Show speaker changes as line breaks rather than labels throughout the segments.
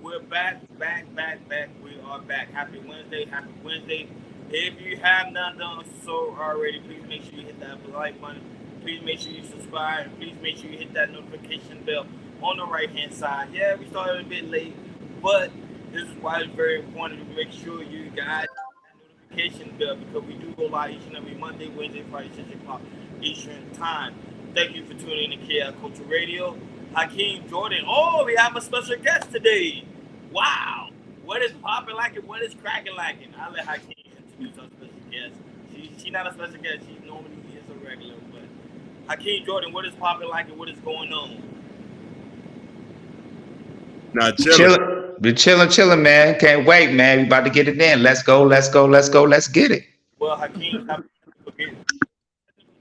We're back. We are back. Happy Wednesday. Happy Wednesday. If you have not done so already, please make sure you hit that like button. Please make sure you subscribe. And please make sure you hit that notification bell on the right hand side. Yeah, we started a bit late, but this is why it's very important to make sure you guys that notification bell because we do go live each and every Monday, Wednesday, Friday, 6 o'clock Eastern Time. Thank you for tuning in to KI Culture Radio. Hakeem Jordan. Oh, we have a special guest today. Wow. What is popping like and what is cracking like? And I'll let Hakeem introduce our special guest. She's not a special guest. She normally is a regular. But Hakeem Jordan, what is popping like and what is going on?
Nah, chilling.
We're chilling, man. Can't wait, man. We about to get it in. Let's go. Let's get it.
Well, Hakeem, I'm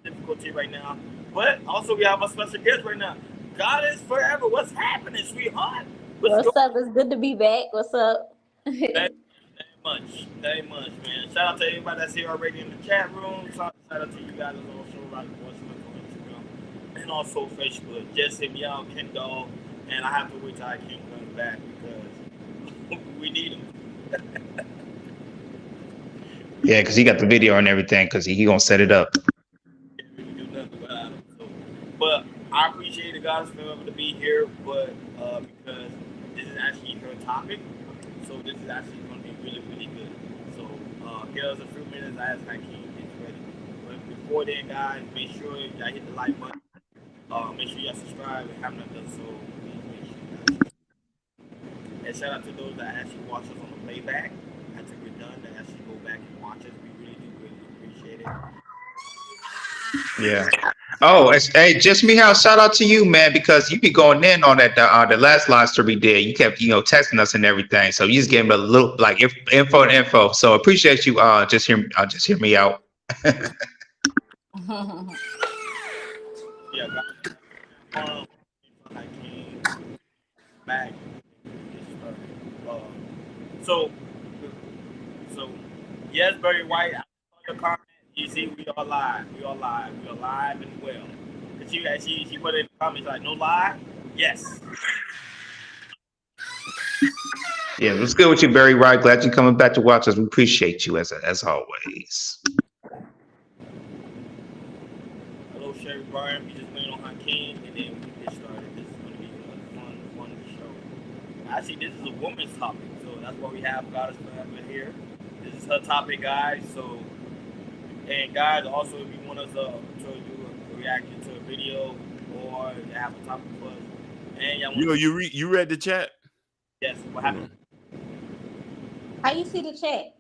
difficulty right now. But also we have a special guest right now. God is forever. What's happening, sweetheart?
What's up? It's good to be back. What's up?
Very much, man. Shout out to everybody that's here already in the chat room. Shout out to you guys also right on Instagram and also Facebook. Just hit me out, Ken Dog, and I have to wait till I can come back because we need him.
Yeah, because he got the video and everything. Because he gonna set it up.
But I appreciate the guys for able to be here, but because this is actually her topic, so this is actually going to be really, really good. So give us a few minutes as Hakeem gets ready. But before then, guys, make sure y'all hit the like button. Make sure y'all subscribe if haven't done so. Please make sure you guys. And shout out to those that actually watch us on the playback. After we're done, that actually go back and watch us. We really do appreciate it.
Yeah. Oh, hey, just me how shout out to you, man, because you be going in on that the last live stream we did. You kept testing us and everything, so you just gave me a little like info. So appreciate you. Just hear me out.
Yeah, I came back. So yes, Barry White. I saw your comment. You see, we are live and well. And she put in the comments like, no lie? Yes.
Yeah, it was good with you, Barry White. Glad you're coming back to watch us. We appreciate you as always.
Hello, Sherry Brian. We just went on Hakeem, and then we get started. This is going to be a fun show. Actually, this is a woman's topic, so that's why we have Goddess Forever here. This is her topic, guys, so... And guys, also if you want us to do a reaction to a video or have a topic for us, and y'all
you read the chat?
Yes. What happened?
How you see the chat?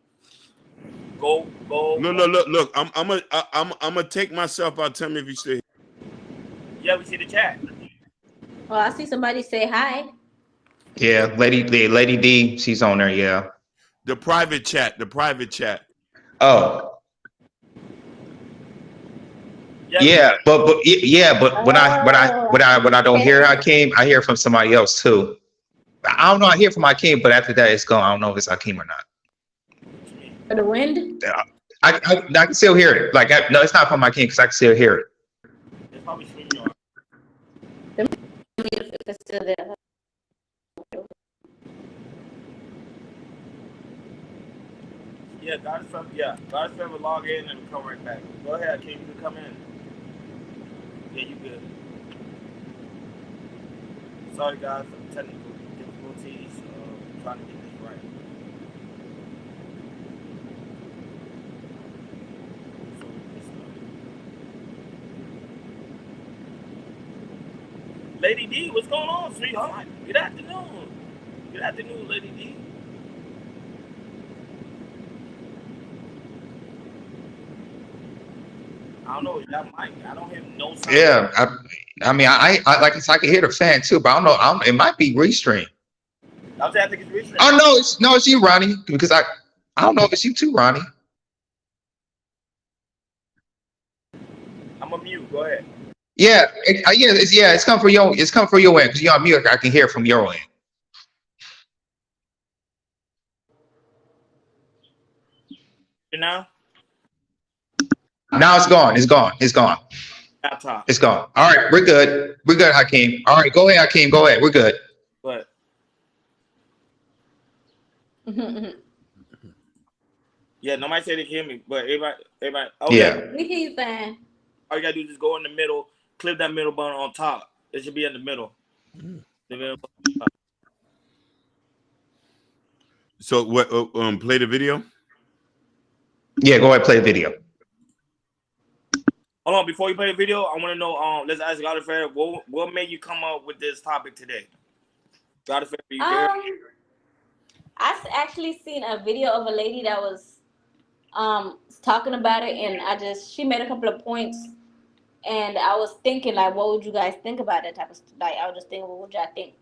Go.
No. Look. I'm gonna take myself out. Tell me if you stay.
Yeah, we see the chat.
Well, I see somebody say hi.
Yeah, Lady D, she's on there. Yeah.
The private chat.
Oh. Yeah, but when I don't hear Hakeem, I hear from somebody else too. I don't know. I hear from Hakeem, but after that, it's gone. I don't know if it's Hakeem or not.
For the wind?
I can still hear it. Like no, it's not from Hakeem because I can still hear it.
It's probably StreamYard.
If it's still there.
Yeah, Goddess Forever log in and come right back. Go ahead, Hakeem. You can come in. Yeah, you good. Sorry, guys, for the technical difficulties. Trying to get this right. So Lady D, what's going on, sweetheart? Good afternoon, Lady D. I don't know. That mic. I don't hear no sound.
Yeah, I mean, I like I can hear the fan too, but I don't know. It might be restream.
I think it's restream.
Oh no, it's you, Ronnie. Because I don't know if it's you too, Ronnie.
I'm a mute. Go ahead.
Yeah, it's come for your end because you're on mute. I can hear from your end.
You know?
Now it's gone. It's gone.
Laptop.
It's gone. All right, we're good. We're good, Hakeem. All right, go ahead, Hakeem. Go ahead. We're good.
But Yeah, nobody said they can hear me, but everybody. Okay.
Yeah.
We hear you fine.
All you gotta do is just go in the middle, clip that middle button on top. It should be in the middle. The middle button.
So what? Play the video.
Yeah, go ahead, play the video.
Hold on, before you play the video, I want to know. Let's ask Godfrey, what made you come up with this topic today? Godfrey, you there?
Actually seen a video of a lady that was talking about it, and she made a couple of points, and I was thinking like, what would you guys think about that type of like? I was just thinking, what would y'all think?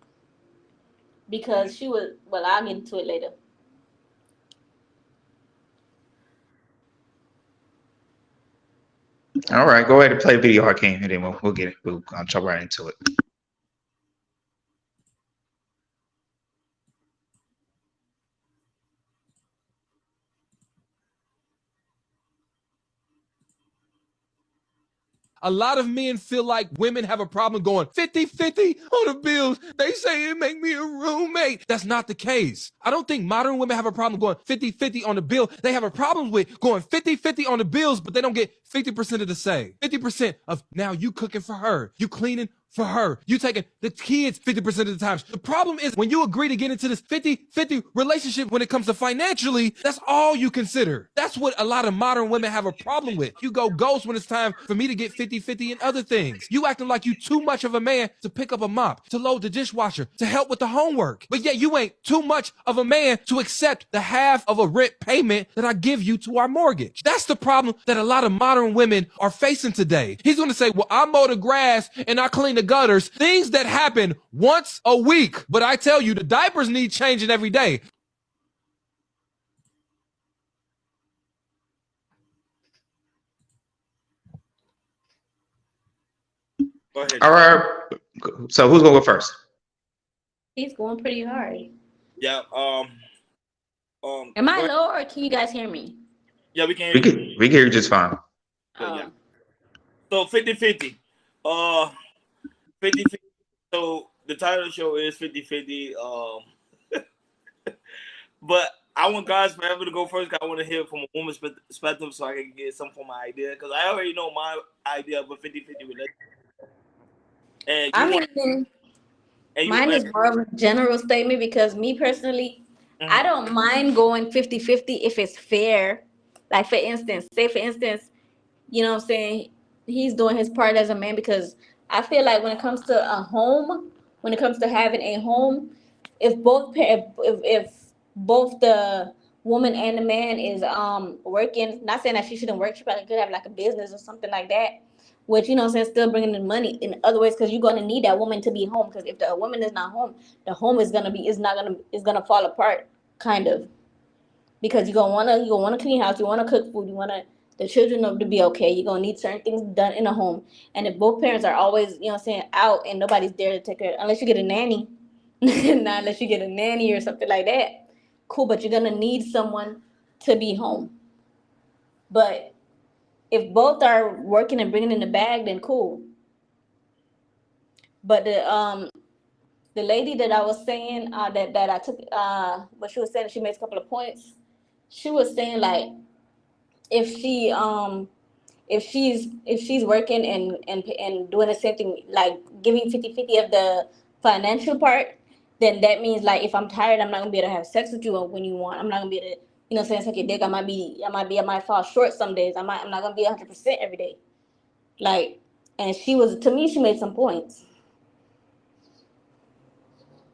Because she was, well, I'll get into it later.
All right, go ahead and play the video, Hakeem, and then we'll get it. I'll jump right into it.
A lot of men feel like women have a problem going 50-50 on the bills. They say it make me a roommate. That's not the case. I don't think modern women have a problem going 50-50 on the bill. They have a problem with going 50-50 on the bills, but they don't get 50% of the say. 50% of now you cooking for her, you cleaning for her, you taking the kids 50% of the time. The problem is when you agree to get into this 50-50 relationship when it comes to financially, that's all you consider. That's what a lot of modern women have a problem with. You go ghost when it's time for me to get 50-50 in other things. You acting like you too much of a man to pick up a mop, to load the dishwasher, to help with the homework. But yet you ain't too much of a man to accept the half of a rent payment that I give you to our mortgage. That's the problem that a lot of modern women are facing today. He's going to say, well, I mow the grass and I clean the gutters, things that happen once a week. But I tell you, the diapers need changing every day.
Go ahead.
All right. So who's gonna go first?
He's going pretty hard.
Yeah.
Am I low or can you guys hear me?
Yeah, we can.
We can hear you just fine.
Yeah. So 50-50. 50-50. So the title of the show is 50-50. But I want guys forever to go first because I want to hear it from a woman's perspective so I can get some from my idea. Because I already know my idea of a 50-50 relationship. And
mine is more of a general statement because me personally, I don't mind going 50-50 if it's fair. Like for instance, you know what I'm saying, he's doing his part as a man because I feel like when it comes to a home, when it comes to having a home, if both the woman and the man is working, not saying that she shouldn't work, she probably could have like a business or something like that, which, you know what I'm saying, still bringing in money in other ways, because you're going to need that woman to be home, because if the woman is not home, the home is going to fall apart, kind of, because you're going to want to clean house, you want to cook food, you want the children to be okay, you're going to need certain things done in a home. And if both parents are always, you know what I'm saying, out and nobody's there to take care, unless you get a nanny, not unless you get a nanny or something like that, cool, but you're going to need someone to be home. But if both are working and bringing in the bag, then cool. But the lady that I was saying that I took, what she was saying, she made a couple of points. She was saying like, if she's working and doing the same thing, like giving 50-50 of the financial part, then that means like if I'm tired, I'm not gonna be able to have sex with you when you want. I'm not gonna be able to, you know, saying suck your dick. I might fall short some days. I'm not gonna be 100% every day. Like, and to me, she made some points.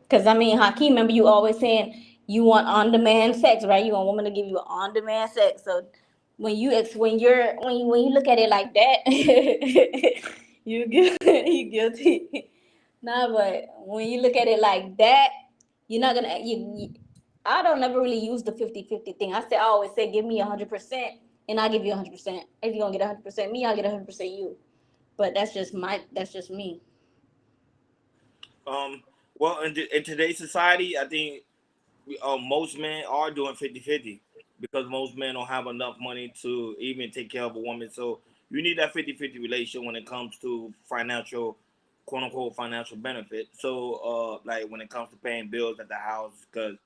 Cause I mean, Hakeem, remember you always saying you want on-demand sex, right? You want a woman to give you on-demand sex. So when you look at it like that, you guilty. Nah, but when you look at it like that, you're not gonna. I don't never really use the 50-50 thing. I always say, give me 100%, and I'll give you 100%. If you're gonna get 100% me, I'll get 100% you. But that's just me.
Well, in today's society, I think most men are doing 50-50 because most men don't have enough money to even take care of a woman. So you need that 50-50 relation when it comes to financial, quote unquote, financial benefit. So like when it comes to paying bills at the house, because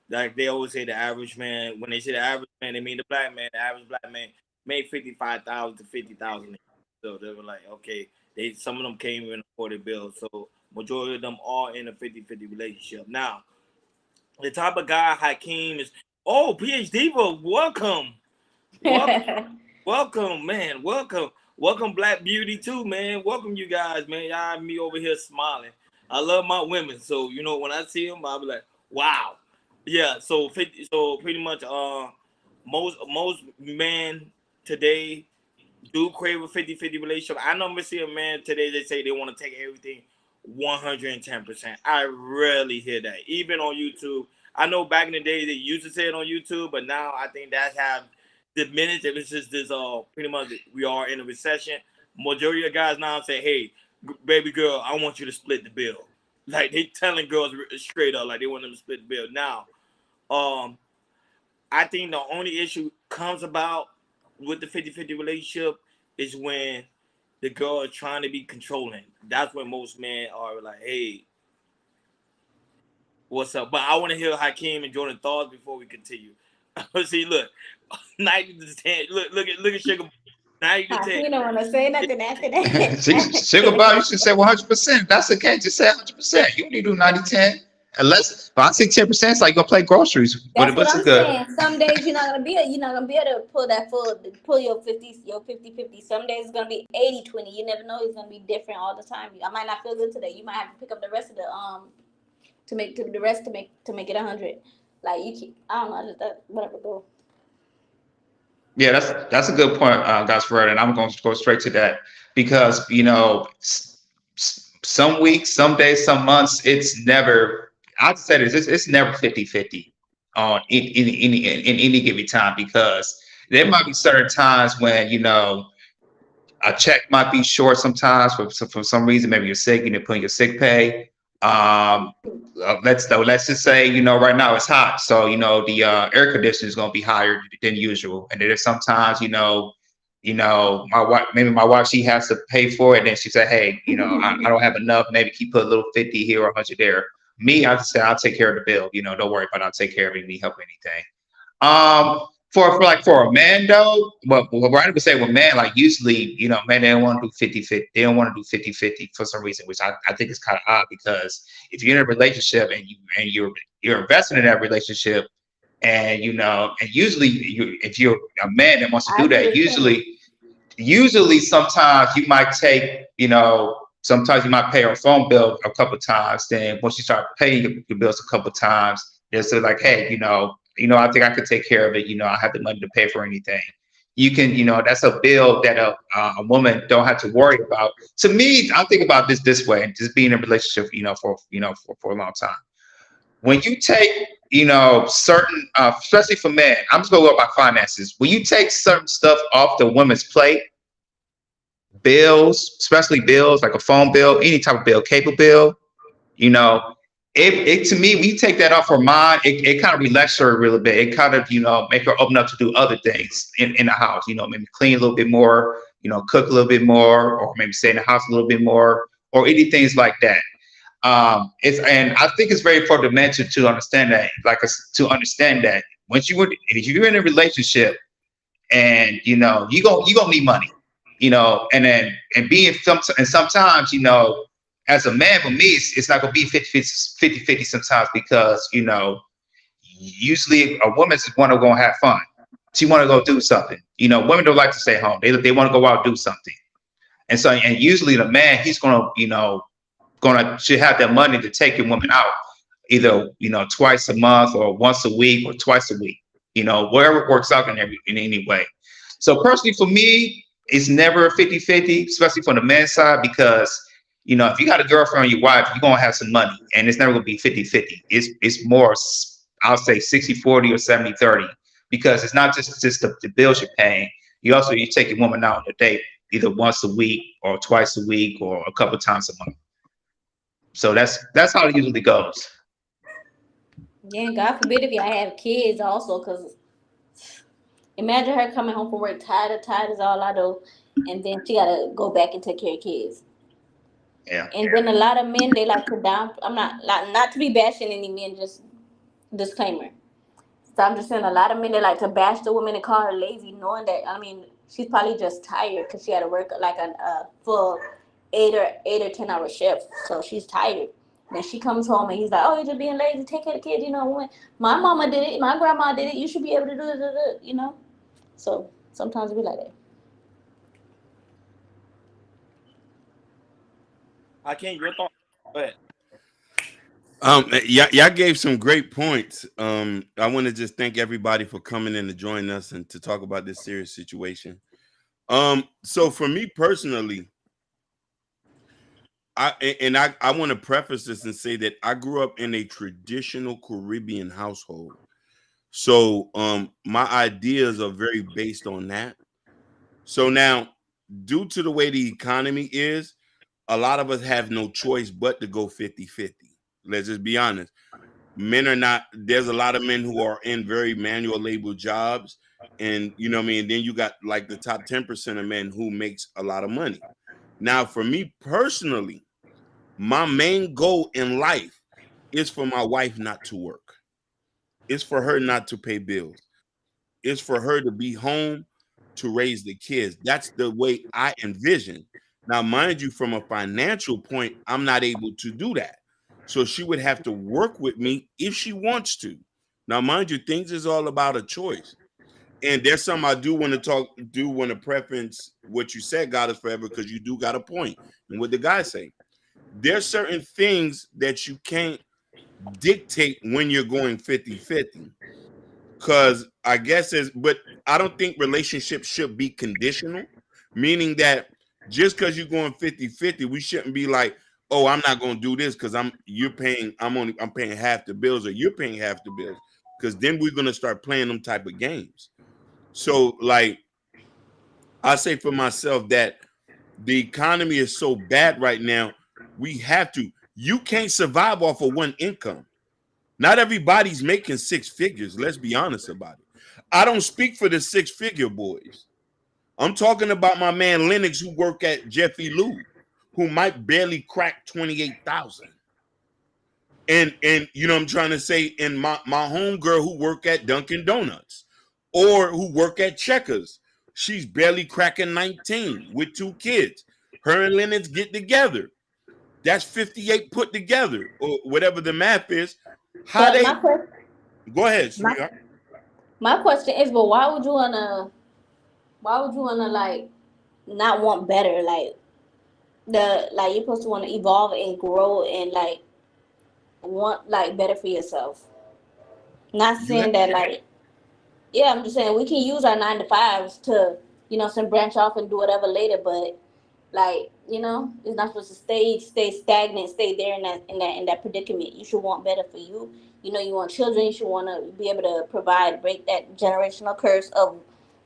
Like they always say, the average man. When they say the average man, they mean the black man. The average black man made 55,000 to 50,000. So they were like, okay, some of them can't even afford a bill. So majority of them are in a 50-50 relationship. Now, the type of guy Hakeem is. Oh, PhD Diva, welcome, welcome, man, welcome, Black Beauty too, man. Welcome, you guys, man. Y'all have me over here smiling. I love my women, so when I see them, I'll be like, wow, yeah. So pretty much, most men today do crave a 50-50 relationship. I never see a man today that say they want to take everything 110%. I rarely hear that, even on YouTube. I know back in the day they used to say it on YouTube, but now I think that's have diminished. It's just this pretty much we are in a recession. Majority of guys now say, "Hey, baby girl, I want you to split the bill." Like they telling girls straight up, like they want them to split the bill. Now, I think the only issue comes about with the 50-50 relationship is when the girl is trying to be controlling. That's when most men are like, hey, what's up? But I want to hear Hakeem and Jordan thoughts before we continue. See, look, 90 to 10. Look at Sugar. 90 to 10.
You don't want to say nothing after that.
Sugar Bob, you should say 100%. That's okay. Just say 100%. You don't need to do 90-10. Unless, if I say 10%, it's like you're gonna play groceries.
That's what
it's
I'm
good.
saying. Some days you're not gonna be able to pull your 50-50. Some days it's gonna be 80-20. You never know, it's gonna be different all the time. I might not feel good today. You might have to pick up the rest of the to make it 100. Like I don't know, just that whatever go.
Yeah, that's a good point, God's Fred, and I'm going to go straight to that because some weeks, some days, some months, it's never. I'd say this: it's never 50-50 on in any given time because there might be certain times when a check might be short sometimes for some reason. Maybe you're sick, you're putting your sick pay. Let's just say right now it's hot, so the air conditioner is going to be higher than usual, and there's sometimes my wife she has to pay for it, and then she said, hey, I don't have enough, maybe keep put a little 50 here or 100 there. Me, I just say I'll take care of the bill, don't worry about it, I'll take care of it, need help or anything. For a man though, what I would say with men, like usually, men, they don't want to do 50-50. They don't want to do 50-50 for some reason, which I think is kind of odd because if you're in a relationship and you're invested in that relationship, and usually if you're a man that wants to do that, usually sometimes you might take, sometimes you might pay her phone bill a couple of times. Then once you start paying your bills a couple of times, they're still like, hey, I think I could take care of it. I have the money to pay for anything. You can, that's a bill that a woman don't have to worry about. To me, I think about this way, and just being in a relationship, for a long time. When you take, certain, especially for men, I'm just gonna go about finances. When you take certain stuff off the woman's plate, bills, especially bills like a phone bill, any type of bill, cable bill, it to me, when you take that off her mind, it kind of relaxes her a little bit. It kind of, make her open up to do other things in the house, maybe clean a little bit more, cook a little bit more, or maybe stay in the house a little bit more, or any things like that. And I think it's very important to men to understand that, to understand that if you're in a relationship and, you're gonna need money, and sometimes, as a man, for me, it's not going to be 50-50 sometimes because, usually a woman's want to go and have fun. She want to go do something. Women don't like to stay home. They want to go out and do something. And usually the man, he's going to, should have that money to take your woman out either, twice a month or once a week or twice a week, wherever it works out in any way. So personally for me, it's never 50-50, especially from the men's side, because if you got a girlfriend or your wife, you're going to have some money, and it's never going to be 50-50. It's more, I'll say 60-40 or 70-30, because it's not just the bills you're paying. You take your woman out on a date either once a week or twice a week or a couple of times a month. So that's how it usually goes.
Yeah, God forbid if y'all have kids also, because imagine her coming home from work tired is all I do, and then she got to go back and take care of kids.
Yeah.
And then a lot of men, they like to I'm not to be bashing any men, just Disclaimer. So I'm just saying a lot of men they like to bash the woman and call her lazy, knowing that I mean she's probably just tired because she had to work like a full 8 or 10 hour shift, so she's tired. Then she comes home and he's like, "Oh, you're just being lazy. Take care of the kids." You know, when my mama did it, my grandma did it. You should be able to do it. You know. So sometimes it be like that.
I can't. Your thought. But
Y'all gave some great points. I want to just thank everybody for coming in to join us and to talk about this serious situation. So for me personally, I want to preface this and say that I grew up in a traditional Caribbean household. So my ideas are very based on that. So now, due to the way the economy is, a lot of us have no choice but to go 50-50. Let's just be honest. Men are not, there's a lot of men who are in very manual labor jobs. And you know what I mean? Then you got like the top 10% of men who makes a lot of money. Now, for me personally, my main goal in life is for my wife not to work. It's for her not to pay bills. It's for her to be home to raise the kids. That's the way I envision. Now, mind you, from a financial point, I'm not able to do that. So she would have to work with me if she wants to. Now, mind you, things is all about a choice. And there's something I do want to preference what you said, God is forever, because you do got a point. And what the guy say, there's certain things that you can't dictate when you're going 50-50. Because I guess but I don't think relationships should be conditional, meaning that just because you're going 50-50, we shouldn't be like, oh, I'm not going to do this because I'm paying half the bills, or you're paying half the bills, because then we're going to start playing them type of games. So like I say for myself that the economy is so bad right now, you can't survive off of one income. Not everybody's making six figures. Let's be honest about it. I don't speak for the six-figure boys. I'm talking about my man Lennox, who work at Jeffy Lou, who might barely crack 28,000. And you know what I'm trying to say, and my homegirl who work at Dunkin' Donuts or who work at Checkers, she's barely cracking 19 with 2 kids. Her and Lennox get together. That's 58 put together, or whatever the math is. Go ahead, sweetheart.
My question is, but why would you wanna like not want better? Like you're supposed to want to evolve and grow and like want like better for yourself. Not saying that like, yeah, I'm just saying we can use our 9 to 5s to, you know, some branch off and do whatever later, but like, you know, it's not supposed to stay stagnant, stay there in that predicament. You should want better for you. You know, you want children. You should want to be able to provide, break that generational curse of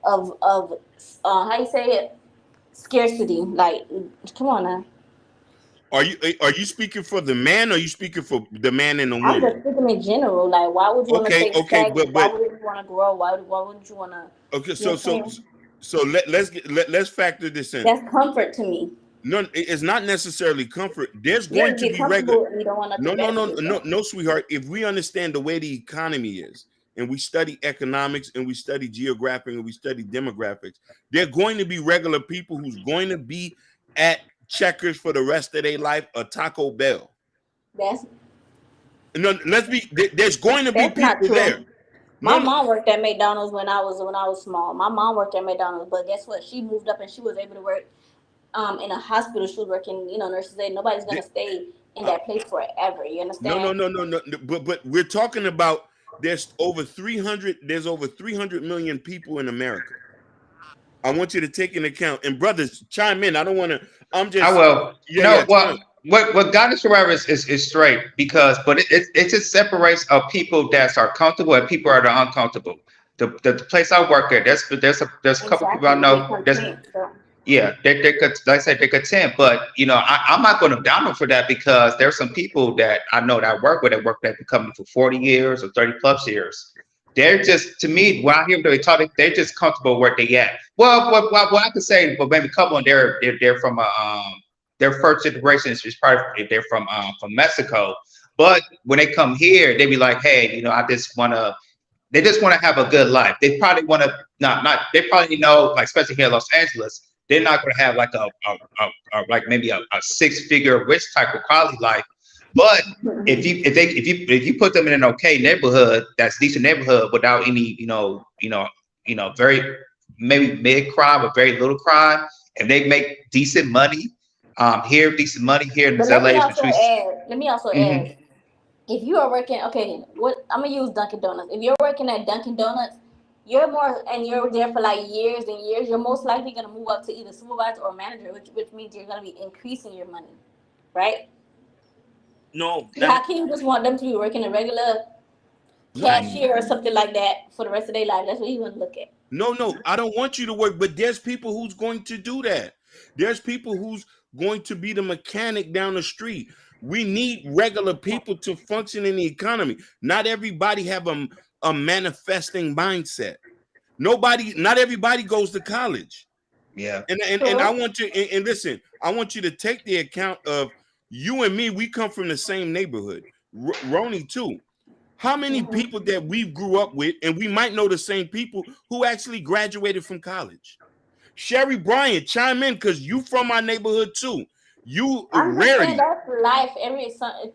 how you say it, scarcity. Like, come on now.
Are you speaking for the man, or are you speaking for the man and the
I'm
woman?
just speaking in general. Like, why would you want to stay stagnant?
but
why would you want to grow? Why wouldn't you want to?
Okay, so let's factor this in.
That's comfort to me.
No, it's not necessarily comfort. There's going to be regular. No, sweetheart. If we understand the way the economy is, and we study economics, and we study geographic, and we study demographics, there are going to be regular people who's going to be at Checkers for the rest of their life, or Taco Bell. There's going to be people there.
My mom worked at McDonald's when I was small. My mom worked at McDonald's, but guess what? She moved up and she was able to work in a hospital. She was working, you know, nurses aid. Nobody's gonna stay in that place forever. You understand?
No. But we're talking about there's over 300 million people in America. I want you to take into account, and brothers, chime in. I don't want to. I
will. What God is forever is straight, because it just separates people that are comfortable and people that are uncomfortable. The place I work at, there's a couple people I know. They could, like I said, they content, but you know, I'm not going to down them for that, because there's some people that I know that I work with that work there coming for 40 years or 30 plus years. They're just, to me, when I hear them talk, they're just comfortable where they at. Well, I could say, but maybe a couple of them, they're from their first generation is probably they're from Mexico, But when they come here, they be like, hey, you know, they just want to have a good life. They probably want to they probably know, like, especially here in Los Angeles, they're not going to have like like maybe a 6-figure rich type of quality life. But if you put them in an okay neighborhood, that's decent neighborhood without any, very maybe mid crime or very little crime, and they make decent money, decent money here in
But
LA.
let me also add, if you are working, okay, what I'm gonna use Dunkin' Donuts. If you're working at Dunkin' Donuts, you're there for like years and years, you're most likely gonna move up to either supervisor or manager, which means you're gonna be increasing your money, right?
No.
How can you just want them to be working a regular cashier or something like that for the rest of their life? That's what you want to look at.
No, I don't want you to work, but there's people who's going to do that. There's people who's going to be the mechanic down the street. We need regular people to function in the economy. Not everybody have a manifesting mindset. Not everybody goes to college.
Yeah.
And I want you, and listen, I want you to take the account of you and me. We come from the same neighborhood. Roni too. How many people that we grew up with, and we might know the same people who actually graduated from college? Sherry Bryant, chime in, because you from our neighborhood too.
I'm just saying that's life.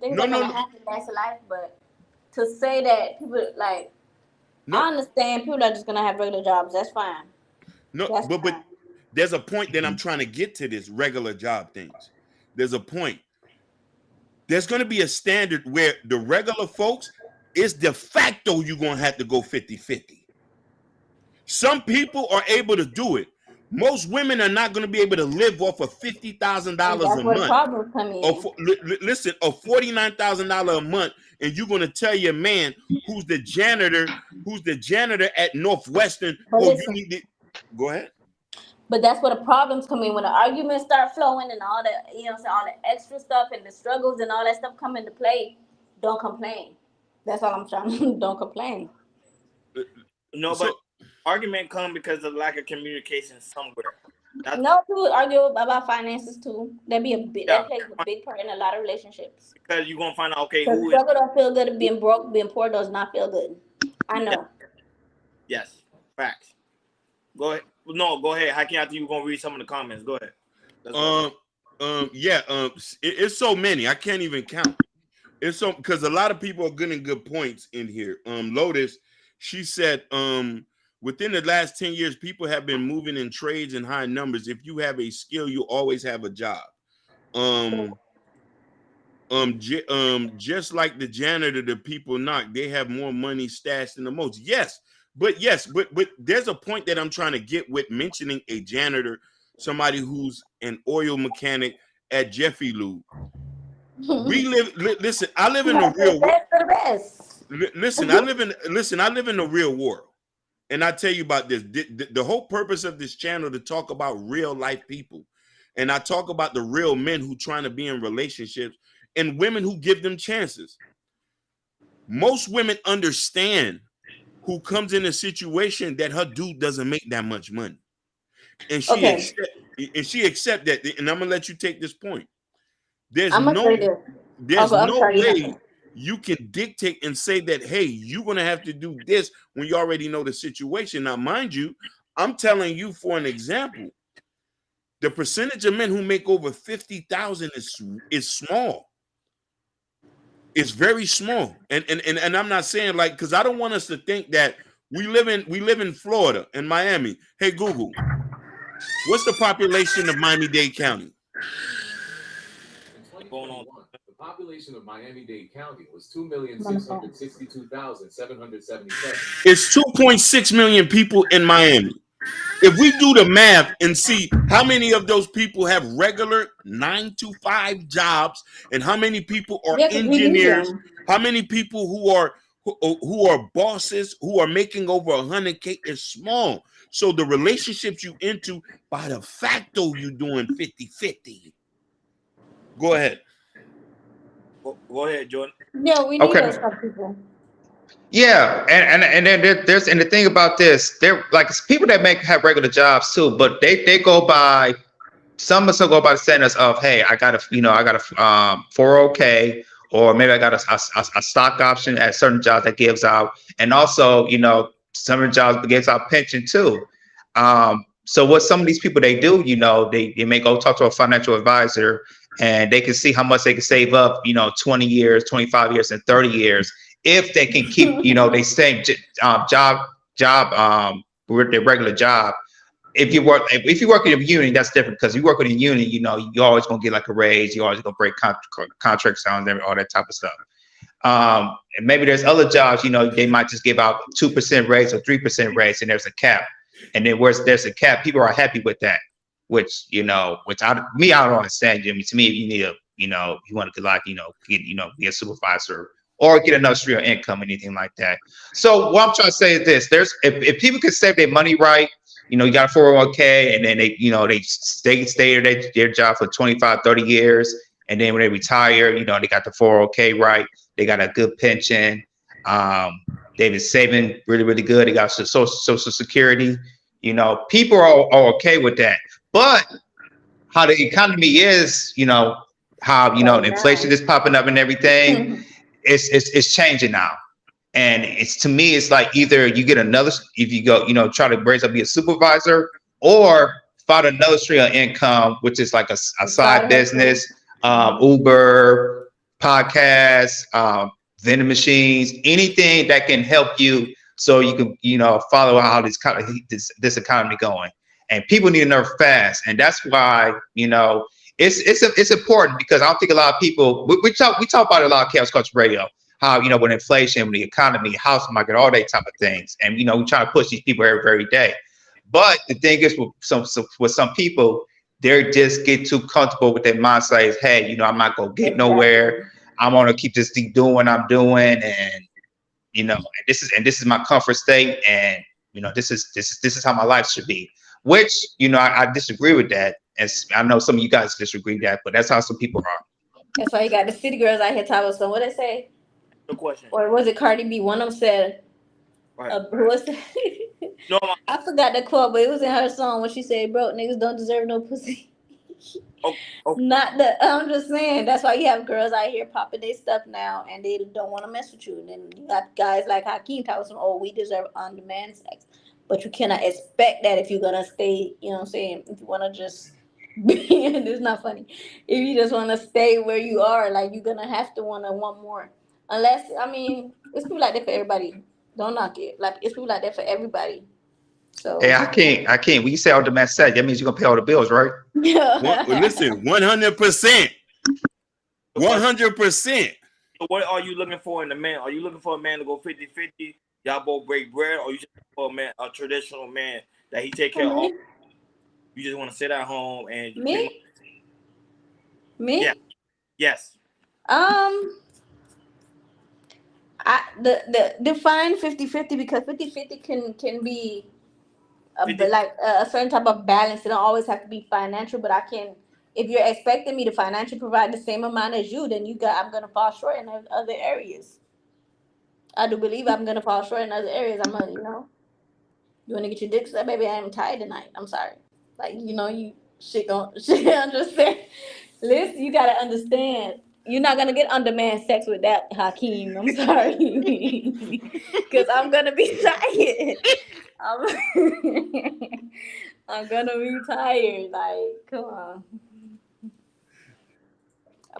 Things are gonna happen. That's life. But to say that people I understand people are just gonna have regular jobs. That's fine.
But there's a point that I'm trying to get to this regular job things. There's a point. There's gonna be a standard where the regular folks is de facto you're gonna have to go 50-50. Some people are able to do it. Most women are not going to be able to live off of $50,000 a month.
Problems come in.
Listen, of $49,000 a month, and you're going to tell your man who's the janitor at Northwestern, you need to go ahead.
But that's where the problems come in when the arguments start flowing and all the all the extra stuff and the struggles and all that stuff come into play. Don't complain. That's all I'm trying to do. Don't complain.
But argument come because of lack of communication somewhere.
People argue about finances too. That plays a big part in a lot of relationships.
Because you're gonna find out, okay,
who struggle don't feel good. Being broke, being poor does not feel good. I know.
Yes, facts. Go ahead. No, go ahead. How can I think you're gonna read some of the comments? Go ahead.
It's so many. I can't even count. It's so because a lot of people are getting good points in here. Lotus, she said, within the last 10 years, people have been moving in trades in high numbers. If you have a skill, you always have a job. Just like the janitor, the people knock, they have more money stashed than the most. Yes, but there's a point that I'm trying to get with mentioning a janitor, somebody who's an oil mechanic at Jiffy Lube. Listen, I live in the real world. Listen, I live in the real world. And I tell you about this, the whole purpose of this channel to talk about real life people. And I talk about the real men who trying to be in relationships and women who give them chances. Most women understand who comes in a situation that her dude doesn't make that much money. And she accept that. And I'm going to let you take this point. There's no way you can dictate and say that, hey, you're going to have to do this when you already know the situation. Now, mind you, I'm telling you for an example, the percentage of men who make over 50,000 is small. It's very small. And I'm not saying because I don't want us to think that we live in Florida and Miami. Hey, Google, what's the population of Miami-Dade County?
The population of Miami-Dade County was 2,662,777.
It's 2.6 million people in Miami. If we do the math and see how many of those people have regular 9-to-5 jobs and how many people are engineers, how many people who are bosses who are making over 100K is small. So the relationships you into, by de facto, you doing 50-50. Go ahead.
Go ahead, Jordan.
Yeah, we need those people.
Yeah, and then there's the thing about this, they're like people that have regular jobs too, but they go by some of them go by the standards of, hey, I got a 401k, or maybe I got a stock option at certain jobs that gives out, and also, you know, some of the jobs gives out pension too. So what some of these people they do, you know, they may go talk to a financial advisor, and they can see how much they can save up, you know, 20 years, 25 years, and 30 years if they can keep, you know, they same job with their regular job. If you work in a union, that's different, because you work in a union, you know, you're always gonna get like a raise, you always gonna break contracts down there, all that type of stuff. And maybe there's other jobs, you know, they might just give out 2% raise or 3% raise, and there's a cap. And then where there's a cap, people are happy with that. Which, you know, I don't understand. I mean, to me, you need a, you know, you want to like, you know, be a supervisor or get another stream of income, anything like that. So what I'm trying to say is this: if people can save their money right, you know, you got a 401k, and then they, you know, they stay at their job for 25, 30 years, and then when they retire, you know, they got the 401k right, they got a good pension, they've been saving really, really good, they got social security, you know, people are okay with that. But how the economy is, you know, how, you know, inflation is popping up and everything, it's changing now. And it's, to me, it's like either you get another, if you go, you know, try to raise up, be a supervisor, or find another stream of income, which is like a side business, Uber, podcasts, vending machines, anything that can help you so you can, you know, follow how this economy going. And people need to know fast. And that's why, you know, it's important, because I don't think a lot of people, we talk about it a lot of Chaos Culture Radio, how, you know, with inflation, with the economy, house market, all that type of things. And, you know, we try to push these people every day. But the thing is, with some people, they just get too comfortable with their mindset is, hey, you know, I'm not going to get nowhere. I'm going to keep this thing doing what I'm doing. And, you know, this is my comfort state. And, you know, this is how my life should be, which, you know, I disagree with that. And I know some of you guys disagree with that, but that's how some people are.
That's why you got the city girls out here talking. So what they say?
No question.
Or was it Cardi B? One of them said,
Right.
who was that?
No,
I forgot the quote, but it was in her song when she said, broke niggas don't deserve no pussy.
oh,
Not the, I'm just saying, that's why you have girls out here popping their stuff now, and they don't want to mess with you. And then you got guys like Hakeem talking some, oh, we deserve on-demand sex. But you cannot expect that if you're going to stay, you know what I'm saying, if you want to just be, it's not funny. If you just want to stay where you are, like, you're going to have to want more. Unless, I mean, it's people like that for everybody. Don't knock it. Like, it's people like that for everybody. So
hey, I can't. When you say all demand sex, that means you're gonna pay all the bills, right?
Listen, 100%. 100%.
What are you looking for in a man? Are you looking for a man to go 50-50? Y'all both break bread, or you just looking for a man, a traditional man that he take care of all? You just want to sit at home and
Me?
Yeah. Yes.
The define 50-50, because 50-50 can be like a certain type of balance. It don't always have to be financial, but I can, if you're expecting me to financially provide the same amount as you, then I'm gonna fall short in other areas. I do believe I'm gonna fall short in other areas. I'm gonna, you know, you wanna get your dick sucked, baby? I am tired tonight. I'm sorry. Like, you know, you shit understand. Listen, you gotta understand. You're not gonna get on-demand sex with that, Hakeem. I'm sorry, because I'm gonna be tired. I'm gonna be tired. Like, come on.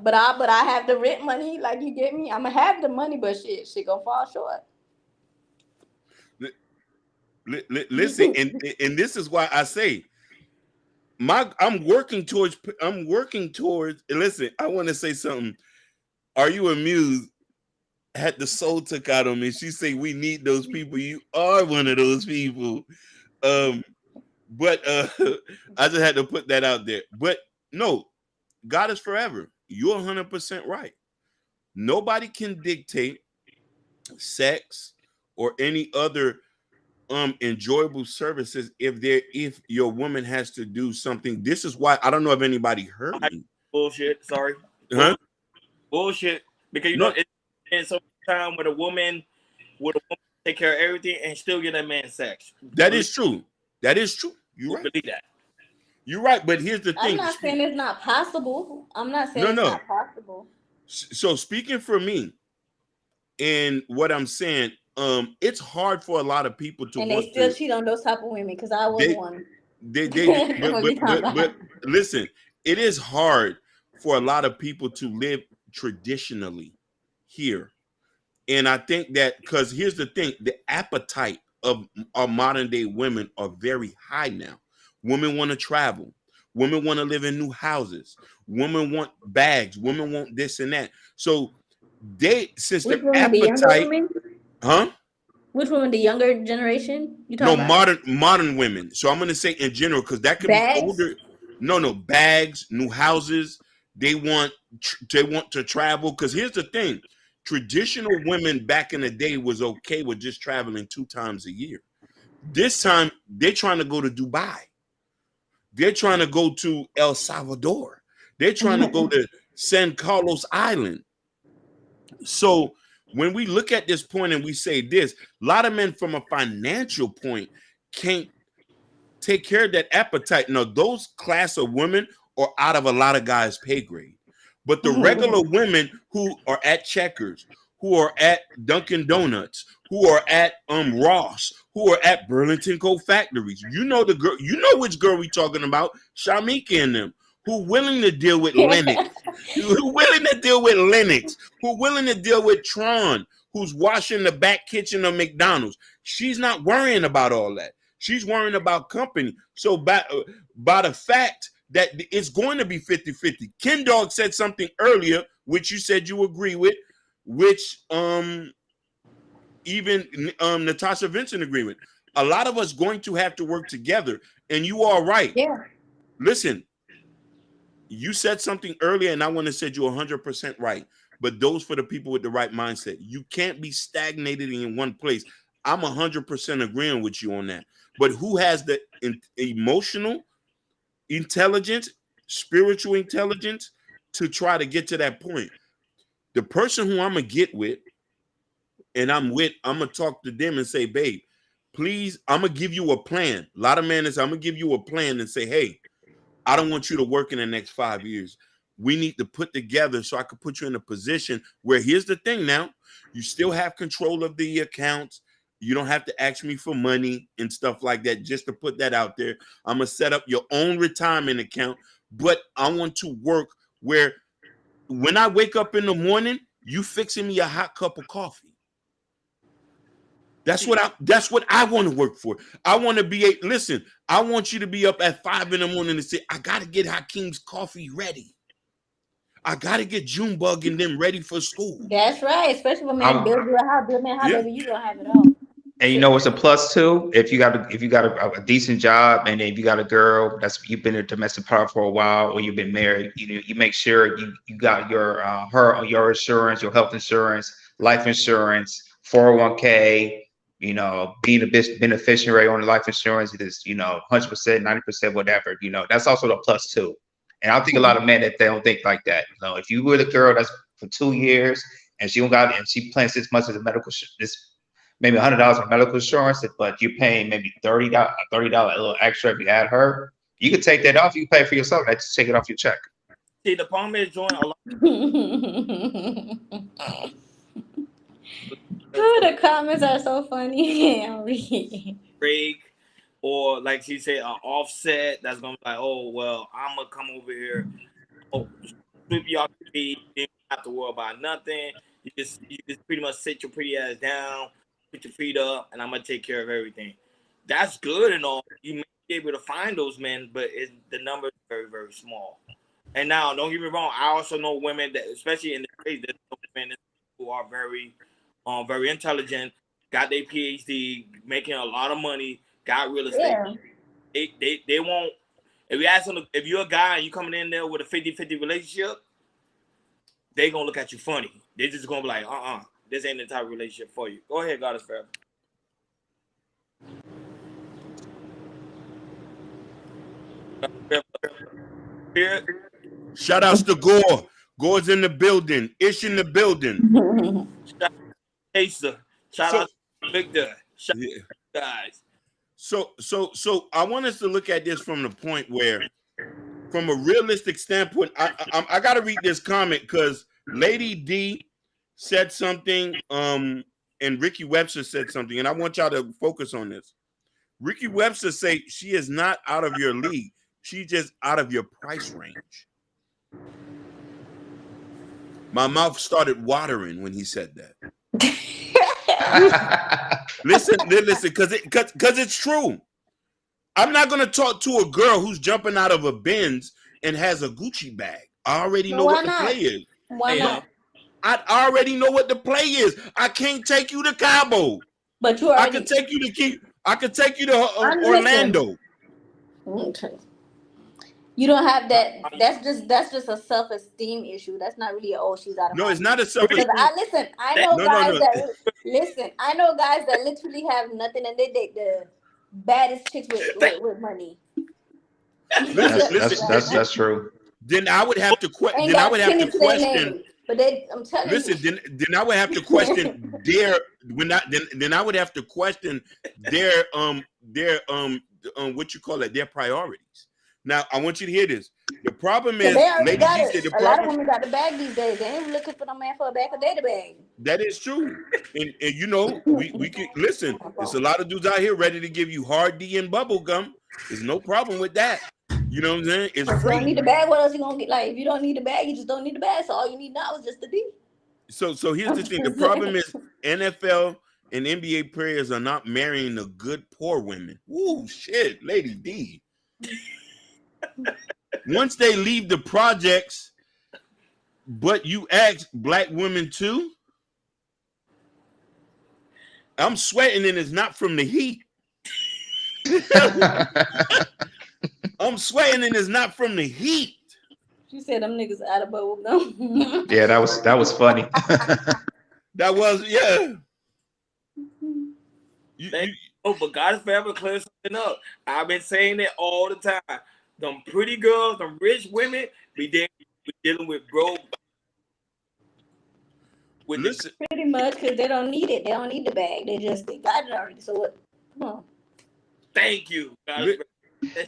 But I have the rent money. Like, you get me? I'm gonna have the money, but shit gonna fall short.
Listen, and this is why I say I'm working towards. Listen, I want to say something. Are you amused? Had the soul took out on me. She say we need those people. You are one of those people. But I just had to put that out there. But no, God is forever. You're 100% right. Nobody can dictate sex or any other enjoyable services if your woman has to do something. This is why I don't know if anybody heard me.
Bullshit. Sorry.
Huh?
Bullshit. Because you know it's some time where a woman take care of everything and still get a man sex.
That is true. You're right.
Believe that.
You're right. But here's the thing.
I'm not saying it's not possible. I'm not saying it's not possible.
So speaking for me and what I'm saying, it's hard for a lot of people to
And they
want
still
to
cheat on those type of women because I was
they
one.
but,
What we talking about?
listen, it is hard for a lot of people to live traditionally here. And I think that because here's the thing, the appetite of modern day women are very high now. Women want to travel. Women want to live in new houses. Women want bags. Women want this and that. So since
Which
their
women? The younger
appetite,
women?
huh?
Which women? The younger generation? You
No,
talking about?
modern women. So I'm gonna say in general, because that could be
Bags?
older. No, bags, new houses. They want to travel. Because here's the thing: traditional women back in the day was okay with just traveling 2 times a year. This time they're trying to go to Dubai. They're trying to go to El Salvador. They're trying to go to San Carlos Island. So when we look at this point and we say this, a lot of men from a financial point can't take care of that appetite. Now, those class of women are out of a lot of guys' pay grade. But the regular women who are at Checkers, who are at Dunkin' Donuts, who are at Ross, who are at Burlington Coat Factories, you know the girl, you know which girl we talking about, Shamika and them, who willing to deal with Lennox, who willing to deal with Lennox, who willing to deal with Tron, who's washing the back kitchen of McDonald's. She's not worrying about all that. She's worrying about company. So by the fact that it's going to be 50-50. Ken Dog said something earlier, which you said you agree with, which even Natasha Vincent agreed with. A lot of us going to have to work together, and you are right.
Yeah.
Listen, you said something earlier, and I want to say you're 100% right. But those for the people with the right mindset. You can't be stagnated in one place. I'm 100% agreeing with you on that. But who has the emotional intelligence, spiritual intelligence to try to get to that point? The person who I'm going to get with, and I'm going to talk to them and say, babe, please, I'm going to give you a plan. A lot of men is, I'm going to give you a plan and say, hey, I don't want you to work in the next 5 years. We need to put together so I could put you in a position where, here's the thing now, you still have control of the accounts. You don't have to ask me for money and stuff like that, just to put that out there. I'm going to set up your own retirement account, but I want to work where when I wake up in the morning, you fixing me a hot cup of coffee. That's what I want to work for. I want to be listen, I want you to be up at 5 a.m. and say, I got to get Hakeem's coffee ready. I got to get Junebug and them ready for school.
That's right. Especially when man build you a house, baby, you gonna have it all.
And you know what's a plus too? If you got a decent job, and if you got a girl you've been a domestic partner for a while, or you've been married, you make sure you got your your insurance, your health insurance, life insurance, 401k. Being a beneficiary on the life insurance is 100%, 90%, whatever. That's also a plus too. And I think a lot of men that they don't think like that. If you were the girl that's for 2 years and she plans 6 months of the medical maybe $100 for medical insurance, but you're paying maybe $30 a little extra if you add her. You can take that off. You pay for yourself. Just take it off your check.
See, the problem is doing a lot.
The comments are so funny.
Break, or like she said, an Offset that's gonna be like, oh well, I'm gonna come over here, sweep you off your feet. You don't have to worry about nothing. You just pretty much sit your pretty ass down, put your feet up, and I'm gonna take care of everything. That's good and all. You may be able to find those men, but the number is very, very small. And now, don't get me wrong. I also know women that, especially in the States, there's women who are very intelligent, got their PhD, making a lot of money, got real estate. Yeah. They won't. If you ask them, if you're a guy and you coming in there with a 50-50 relationship, they gonna look at you funny. They're just gonna be like, this ain't the type of relationship for you. Go ahead, Goddess Forever.
Shout outs to Gore. Gore's in the building. Ish in the building.
Shout out to Victor. Shout out to guys.
So I want us to look at this from the point where, from a realistic standpoint, I got to read this comment because Lady D said something, and Ricky Webster said something, and I want y'all to focus on this. Ricky Webster say she is not out of your league. She's just out of your price range. My mouth started watering when he said that. listen, because it's true. I'm not gonna talk to a girl who's jumping out of a Benz and has a Gucci bag. I already know what the play is.
Why not?
I already know what the play is. I can't take you to Cabo,
but you already.
I can take you to Orlando.
You don't have that. That's just a self-esteem issue. That's not really she's out of.
No, it's not a self-esteem.
I know guys that literally have nothing and they date the baddest chicks with money.
That's true.
Then I would have to question. But I'm telling you. Listen, then I would have to question their then I would have to question their what you call it, their priorities. Now I want you to hear this. The problem is,
a lot of women got the bag these days. They ain't looking for no man for a bag, they the bag.
That is true, and you know we can listen. There's a lot of dudes out here ready to give you hard D and bubble gum. There's no problem with that. You know what I'm saying? It's free.
If you don't need the bag, what else you gonna get? Like if you don't need the bag, you just don't need the bag. So all you need now is just the D.
So here's the thing. The problem is NFL and NBA players are not marrying the good poor women. Ooh, shit, Lady D. Once they leave the projects, but you ask black women too, I'm sweating and it's not from the heat. I'm sweating and it's not from the heat.
You said them niggas out of bubble gum.
Yeah, that was funny.
That was, yeah.
But God is forever clear something up. I've been saying it all the time. Them pretty girls, them rich women, we dealing with broke.
Listen,
pretty much because they don't need it. They don't need the bag. They got it already. So what? Come on.
Thank you.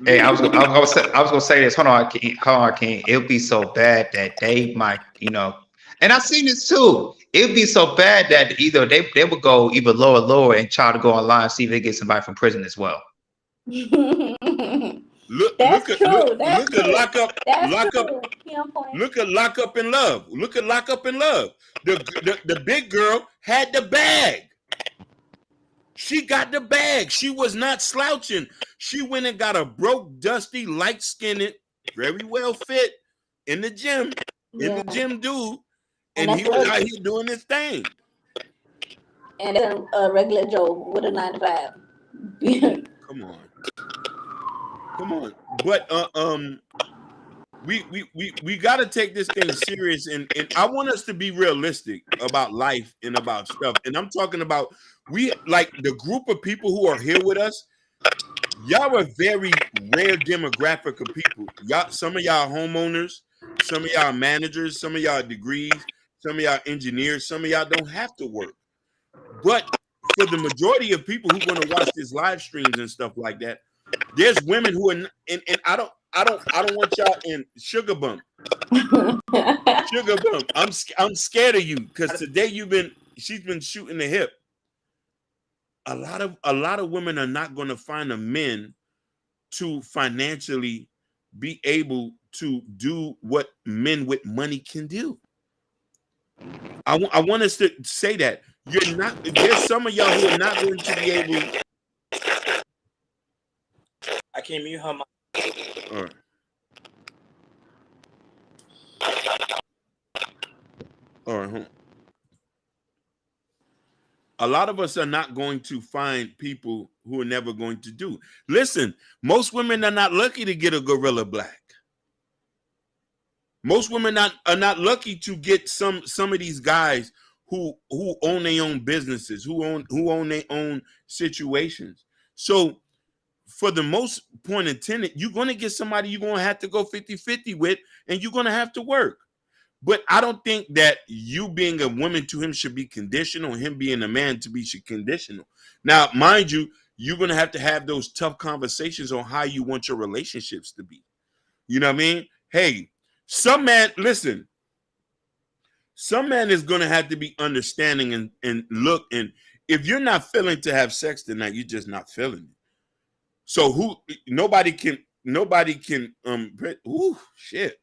Hey, I was gonna say this. Hold on, King. It'll be so bad that they might, and I've seen this too. It'd be so bad that either they would go even lower and try to go online and see if they get somebody from prison as well.
Look at Lock Up in Love. Look at Lock Up in Love. The big girl had the bag. She got the bag. She was not slouching. She went and got a broke, dusty, light-skinned, very well fit in the gym dude, and he was out here doing his thing.
And then a regular Joe with a 9 to 5.
Come on. But we got to take this thing serious, and I want us to be realistic about life and about stuff. And I'm talking about the group of people who are here with us. Y'all are a very rare demographic of people. Some of y'all homeowners, some of y'all managers, some of y'all degrees, some of y'all engineers, some of y'all don't have to work. But for the majority of people who want to watch these live streams and stuff like that, there's women who are, and I don't want y'all in sugar bump. I'm scared of you because today she's been shooting the hip. A lot of women are not going to find a men to financially be able to do what men with money can do. I want us to say that there's some of y'all who are not going to be able.
I can't mute her.
All right. All right. Hold on. A lot of us are not going to find people who are never going to do. Listen, most women are not lucky to get a Gorilla Black. Most women are not lucky to get some of these guys who own their own businesses, who own their own situations. So for the most point intended, you're going to get somebody you're going to have to go 50-50 with, and you're going to have to work. But I don't think that you being a woman to him should be conditional, him being a man to be conditional. Now, mind you, you're going to have those tough conversations on how you want your relationships to be. You know what I mean? Hey, some man, listen, some man is gonna have to be understanding and look, and if you're not feeling to have sex tonight, you're just not feeling it. So nobody can ooh shit.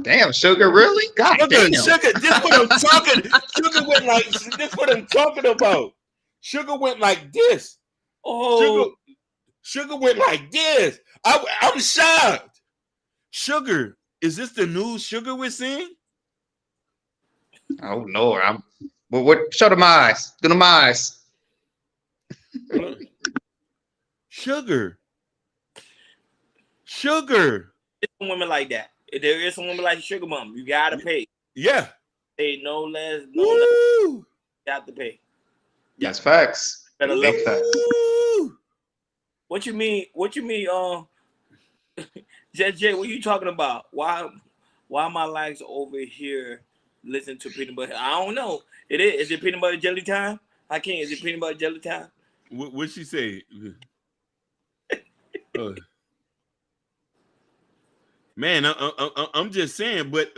Damn, Sugar, really? God damn.
Sugar, this what I'm talking. Sugar went like this what I'm talking about. Sugar went like this.
Oh,
Sugar went like this. I'm shocked. Sugar, is this the new Sugar we're seeing?
Oh Lord, what? Show them eyes. Get them eyes.
Sugar.
there's some women like that. There is some women like Sugar Mom. You gotta pay.
Yeah.
Pay no less.
Woo.
You have to pay.
That's facts.
Better
Big
level.
facts.
Woo.
What you mean? JJ, what you talking about? Why my likes over here listen to peanut butter? I don't know. Is it peanut butter jelly time? I can't. Is it peanut butter jelly time?
What she say? Man, I'm just saying, but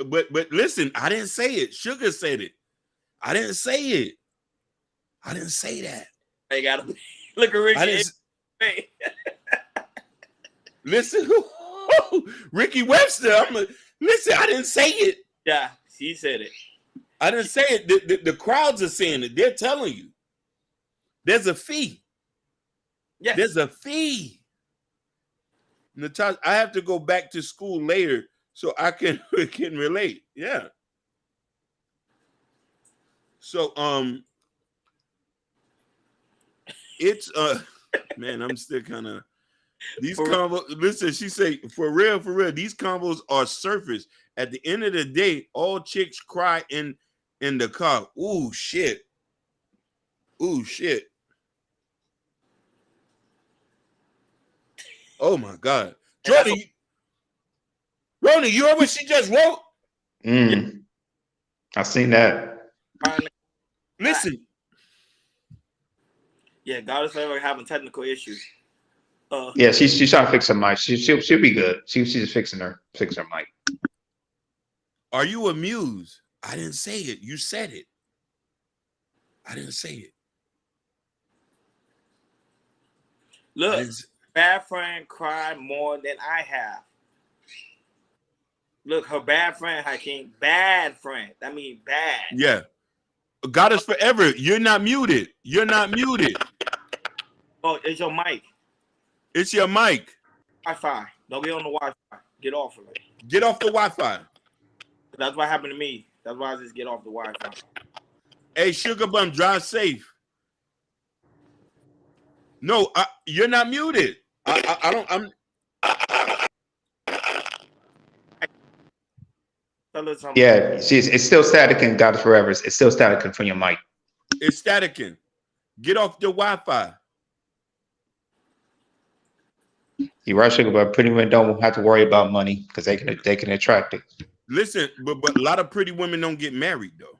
listen, I didn't say it. Sugar said it. I didn't say it. I didn't say that.
I gotta look at Ricky.
Listen, Ricky Webster. Listen, I didn't say it.
Yeah, he said it.
I didn't say it. The crowds are saying it. They're telling you. There's a fee.
Yes.
There's a fee. Natasha, I have to go back to school later so I can relate. Yeah. So it's man, I'm still kind of these combos. Listen, she say for real, these combos are surface. At the end of the day, all chicks cry in the car. Ooh shit. Oh my God. Jordan, you heard what she just wrote?
I seen that.
Listen.
Yeah, God is forever having technical issues.
Yeah, she's trying to fix her mic. She'll be good. She's just fixing her mic.
Are you amused? I didn't say it. You said it. I didn't say it.
Look, bad friend cried more than I have. Look, her bad friend, Hakeem. Bad friend. I mean bad.
Yeah. God is forever. You're not muted.
Oh, it's your mic.
It's your mic.
Wi-Fi. Don't get on the Wi-Fi. Get off of it.
Get off the Wi-Fi.
That's what happened to me. That's why I just get off the Wi-Fi.
Hey, Sugar Bum, drive safe. No, you're not muted. I don't.
Yeah, it's still static and God is forever. It's still static from your mic.
It's staticking. Get off the Wi-Fi.
You're right, Sugar, but pretty women don't have to worry about money because they can attract it.
Listen, but a lot of pretty women don't get married though.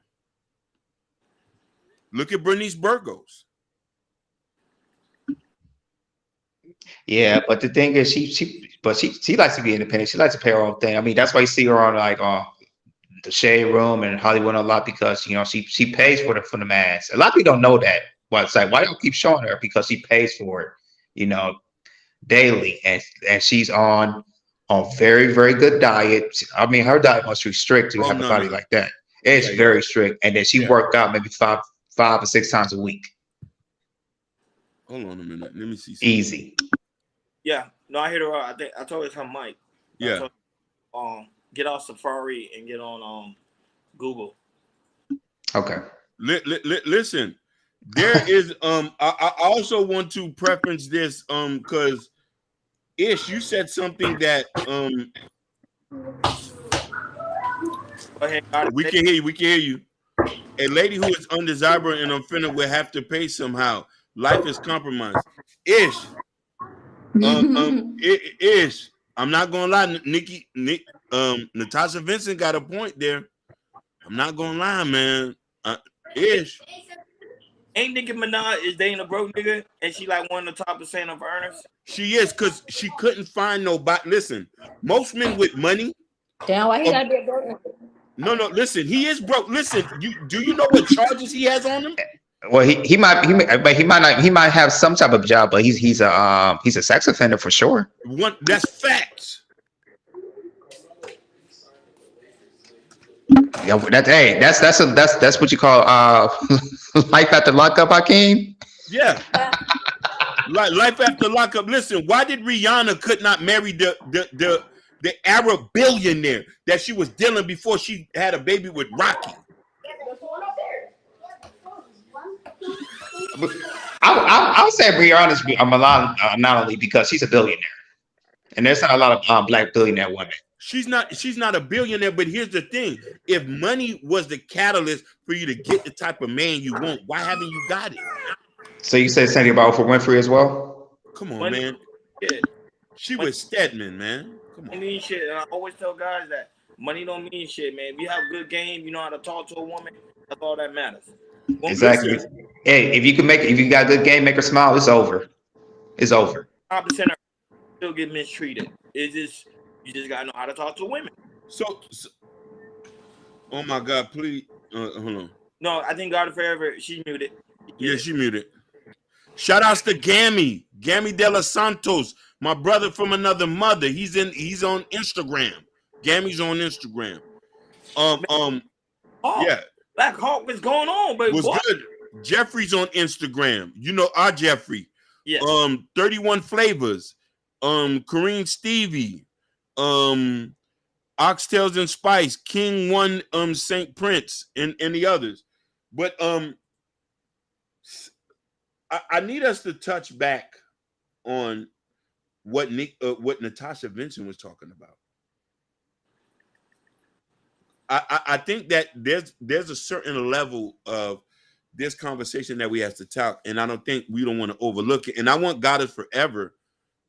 Look at Bernice Burgos.
Yeah, but the thing is, she likes to be independent. She likes to pay her own thing. I mean, that's why you see her on like the Shade Room and Hollywood a lot because she pays for the man's. A lot of people don't know that. But it's like, why don't keep showing her? Because she pays for it, daily, and she's on very, very good diet. I mean, her diet must be strict to have a body like that. It's very strict, and then she work out maybe five or 6 times a week.
Hold on a minute. Let me see something.
Easy.
Yeah, no, I hit her up. I told her it's her mic.
Yeah.
Get off Safari and get on Google.
Okay.
Listen, there is I also want to preference this because Ish, you said something that
Go ahead,
we can hear you. A lady who is undesirable and unfitting will have to pay somehow. Life is compromised. Ish. Ish. I'm not gonna lie, Natasha Vincent got a point there. I'm not gonna lie, man. Ish.
Ain't Nicki Minaj is dating a broke nigga and she like one of the top % of earners?
She is, because she couldn't find nobody. Listen, most men with money.
Damn, why he gotta be a broke nigga?
No, listen, he is broke. Listen, do you know what charges he has on him?
Well, he might have some type of job, but he's a sex offender for sure.
That's facts.
Yeah, that's what you call life after lockup, Hakeem.
Yeah. Like life after lockup. Listen, why did Rihanna could not marry the Arab billionaire that she was dealing before she had a baby with Rocky?
I'll say Rihanna's anomaly because she's a billionaire, and there's not a lot of black billionaire women.
She's not a billionaire, but here's the thing: if money was the catalyst for you to get the type of man you want, why haven't you got it?
So you said something about Oprah Winfrey as well?
Come on,
Money,
man.
yeah.
She was Stedman, man. Come on.
Mean shit. And I always tell guys that money don't mean shit, man. If you have good game, you know how to talk to a woman. That's all that matters.
Exactly. Hey, if you got good game, make her smile. It's over. It's over.
5% still get mistreated. It's just you just gotta know how to talk to women.
So oh my God, please, hold on.
No, I think God forever. She's muted.
Yeah, she muted. Shout outs to Gammy De Los Santos, my brother from another mother. He's on Instagram. Gammy's on Instagram. Yeah.
Black Hawk, what's going on, baby?
Was good. Jeffrey's on Instagram. You know our Jeffrey.
Yeah.
31 Flavors. Kareem Stevie. Oxtails and Spice. King One. Saint Prince and the others. But I need us to touch back on what Natasha Vincent was talking about. I think that there's a certain level of this conversation that we have to talk, and I don't want to overlook it. And I want Goddess Forever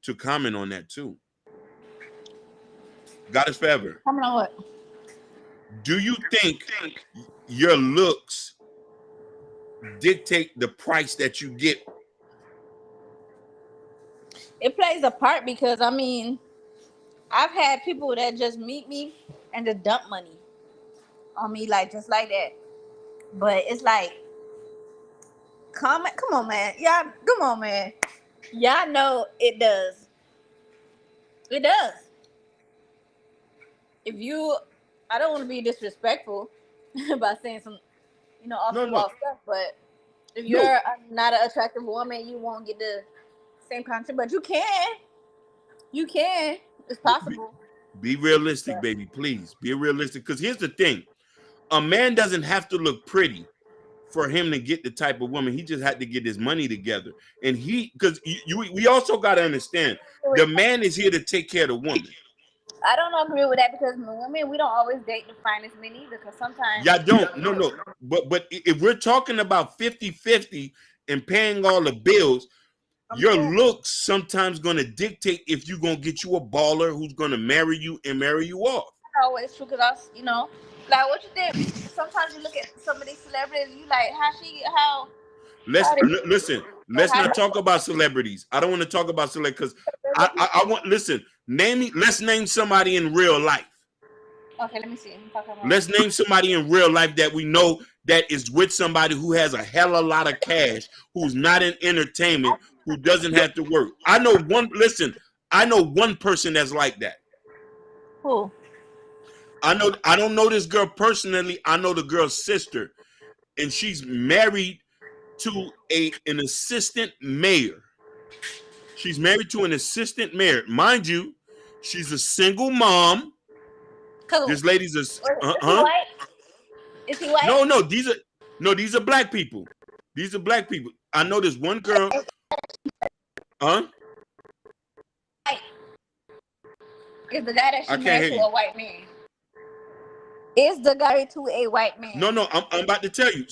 to comment on that too. Goddess Forever.
Comment on what?
Do you think your looks dictate the price that you get?
It plays a part because I mean, I've had people that just meet me and just dump money on me, like just like that. But it's like, come on, man. Y'all, come on, man. Y'all know it does. It does. I don't want to be disrespectful by saying some, off the wall stuff, but if you're not an attractive woman, you won't get the same content, but you can. It's possible.
Be realistic, baby. Please be realistic. Because here's the thing: a man doesn't have to look pretty for him to get the type of woman. He just had to get his money together, and because we also got to understand the man is here to take care of the woman.
I don't agree with that because women, we don't always date the finest men either. Because sometimes
y'all don't. No. But if we're talking about 50-50 and paying all the bills. Your looks sometimes going to dictate if you're going to get you a baller who's going to marry you and marry you off.
Always true because like what you think. Sometimes you look at some of these celebrities, you like
Listen. Let's not talk about celebrities. I don't want to talk about celebrities because I want. Listen, let's name somebody in real life.
Okay, let me see.
Let's name somebody in real life that we know that is with somebody who has a hell of a lot of cash, who's not in entertainment, who doesn't have to work. I know one person that's like that.
Who?
I don't know this girl personally. I know the girl's sister, and she's married to an assistant mayor. She's married to an assistant mayor. Mind you, she's a single mom.
Cool.
This lady's a
white? Is he white?
No, these are black people. These are black people. I know this one girl.
Is the guy that she married to a white man? Is the guy to a white man?
No, I'm about to tell you.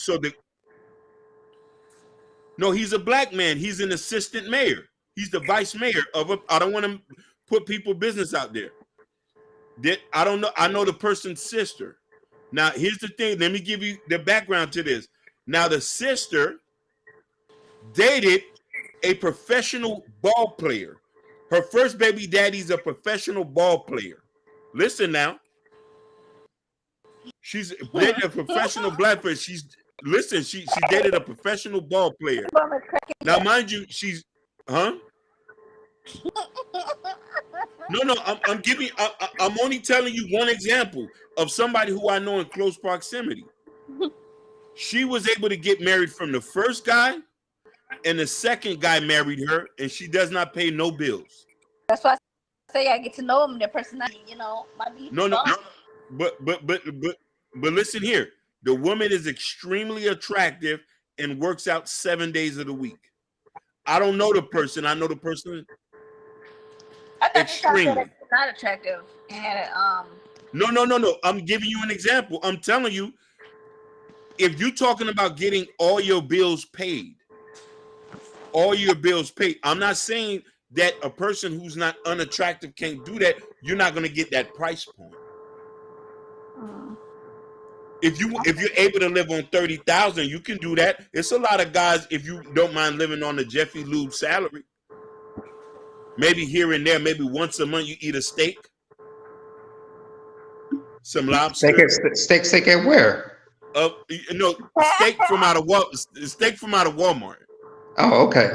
He's a black man. He's an assistant mayor. He's the vice mayor of I don't want to put people's business out there. I don't know. I know the person's sister. Now, here's the thing. Let me give you the background to this. Now, the sister dated a professional ball player. Her first baby daddy's a professional ball player. Listen now. She's dated a professional black player. She dated a professional ball player. Now, mind you, she's huh? No, I'm only telling you one example of somebody who I know in close proximity. She was able to get married from the first guy, and the second guy married her, and she does not pay no bills.
That's why I say I get to know them, their personality, you know, might be
No, but listen here. The woman is extremely attractive and works out 7 days of the week. I don't know the person. I know the person.
I thought
Extremely.
you said it's not attractive. And
No. I'm giving you an example. I'm telling you, if you're talking about getting all your bills paid, I'm not saying that a person who's not unattractive can't do that. You're not going to get that price point. If you're able to live on 30,000, you can do that. It's a lot of guys, if you don't mind living on the Jeffy Lube salary. Maybe here and there, maybe once a month you eat a steak, some lobster.
Steak at where?
Steak from out of Walmart.
Oh, okay.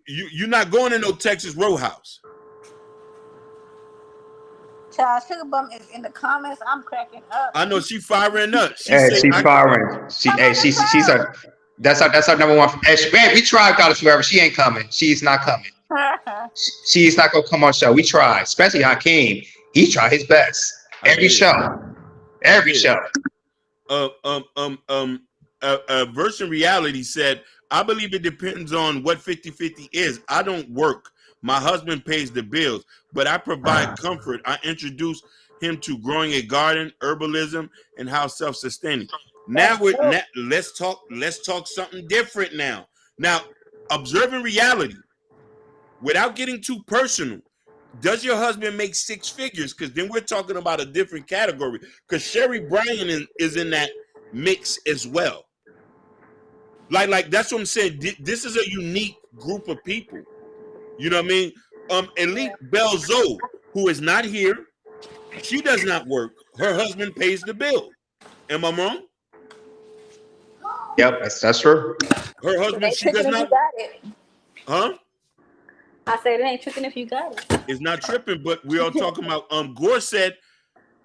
You're not going to no Texas Roadhouse.
Child, Sugar Bum is in the comments. I'm cracking up.
I know she's firing up.
She's firing. That's our number one. Hey, we tried Goddess Forever. She ain't coming. She's not coming. She's not gonna come on show. We tried, especially Hakeem. He tried his best. Every show.
Version Reality said, I believe it depends on what 50-50 is. I don't work. My husband pays the bills, but I provide comfort. I introduce him to growing a garden, herbalism, and how self-sustaining. Now let's talk something different now. Now, observing reality, without getting too personal, does your husband make 6 figures? Because then we're talking about a different category. Because Sherry Bryan is in that mix as well. Like that's what I'm saying. This is a unique group of people. You know what I mean? Elite Belzo, who is not here, she does not work. Her husband pays the bill. Am I wrong?
Yep, that's true.
Her husband, she does not. Huh?
I said it ain't tripping if you got it.
It's not tripping, but we are talking about. Gore said,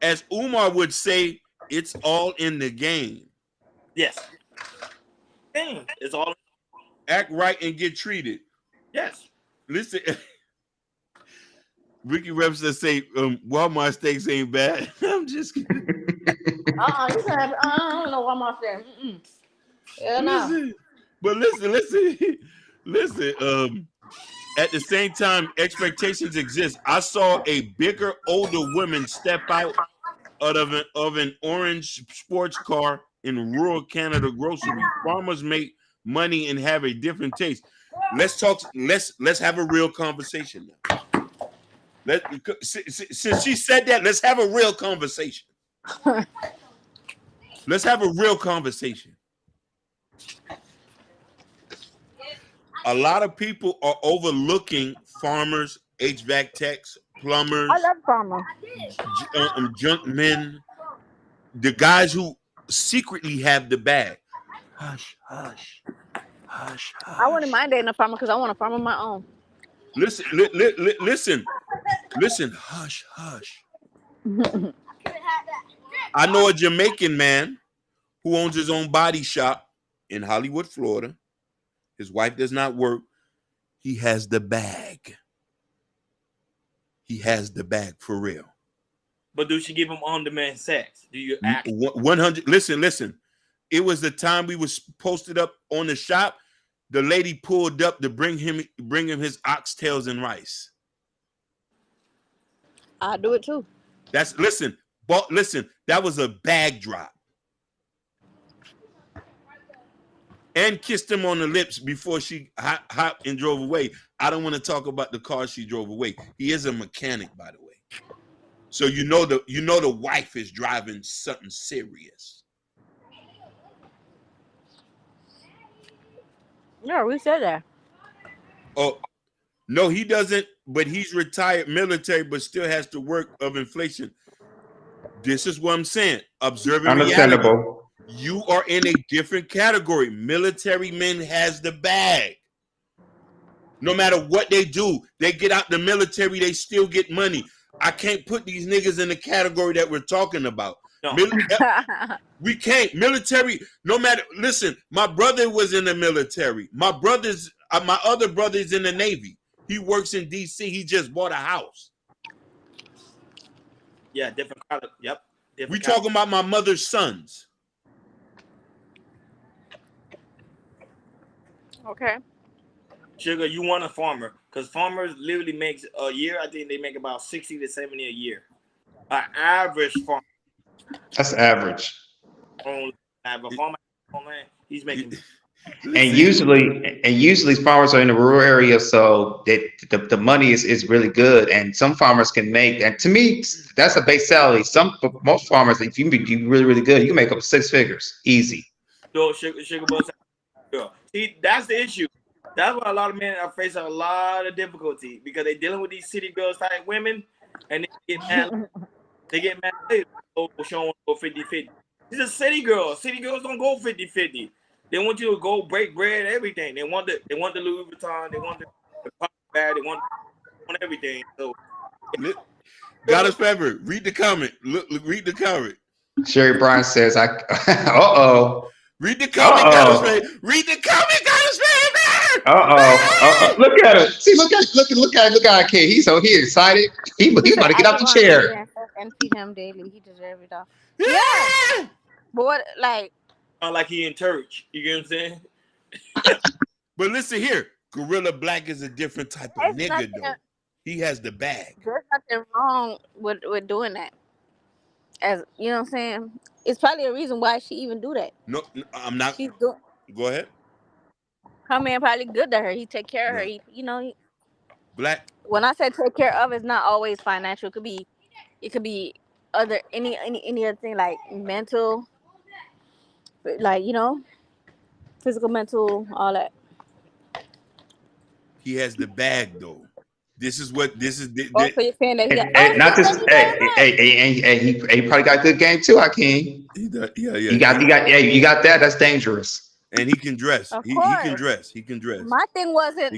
as Umar would say, it's all in the game.
Yes. It's all.
Act right and get treated.
Yes.
Listen, Ricky Webster say Walmart steaks ain't bad. I'm just kidding.
I don't know Walmart steaks. Yeah, no.
But listen. At the same time, expectations exist. I saw a bigger, older woman step out of an orange sports car in rural Canada grocery. Farmers make money and have a different taste. Let's talk. Let's have a real conversation now. Since she said that, let's have a real conversation. Let's have a real conversation. A lot of people are overlooking farmers, HVAC techs, plumbers.
I love farmers.
Junk men, the guys who secretly have the bag. Hush.
I wouldn't mind dating a farmer because I want a farm of my own.
Listen. Hush. I know a Jamaican man who owns his own body shop in Hollywood, Florida. His wife does not work. He has the bag. He has the bag for real.
But do she give him on-demand sex? Do you act?
100. Listen. It was the time we was posted up on the shop. The lady pulled up to bring him his oxtails and rice.
I do it too.
Listen. That was a bag drop. And kissed him on the lips before she hopped and drove away. I don't want to talk about the car she drove away. He is a mechanic, by the way. So you know the wife is driving something serious.
Yeah, we said that.
Oh, no, he doesn't. but he's retired military, but still has to work of inflation. This is what I'm saying. Observing reality.
Understandable.
You are in a different category. Military men has the bag. No matter what they do, they get out the military, they still get money. I can't put these niggas in the category that we're talking about.
No.
We can't. Military, no matter. Listen, my brother was in the military. My other brother's in the Navy. He works in DC. He just bought a house.
Yeah, different color. Yep.
We talking about my mother's sons.
Okay.
Sugar, you want a farmer, because farmers literally makes a year. I think they make about 60 to 70 a year. An average farmer.
That's average.
Have a farmer, he's making.
And usually farmers are in the rural area, so the money is really good, and some farmers can make. And to me, that's a base salary. Most farmers, if you do really really good, you can make up 6 figures easy.
So sugar boss, see, that's the issue. That's why a lot of men are facing a lot of difficulty, because they're dealing with these city girls type women, and they get mad. They get mad. Showing go 50-50. These are city girls. City girls don't go 50-50. They want you to go break bread, everything. They want the Louis Vuitton. They want the pop bag. They want everything. So,
Goddess Pepper, read the comment. Read the comment.
Sherry Bryan says, uh-oh.
Read the comment, Goddess Pepper. Read the comment, Goddess Pepper.
Look at it. See, look at Kid. He's so excited. He's about to get out the chair.
And feed him daily. He deserves it all. Yeah. But what, like
he in church. You get what I'm saying?
But listen here, Gorilla Black is a different type of nigga, though. He has the bag.
There's nothing wrong with doing that. As you know what I'm saying? It's probably a reason why she even do that.
No, I'm not.
She's doing.
Go ahead.
Her man probably good to her. He take care of her.
Black.
When I say take care of, it's not always financial. It could be other any other thing, like mental, like physical, mental, all that.
He has the bag though. This is.
So you're saying that
he probably got good game too, Hakeem.
Yeah.
You got that. That's dangerous.
And he can dress. He can dress.
My thing wasn't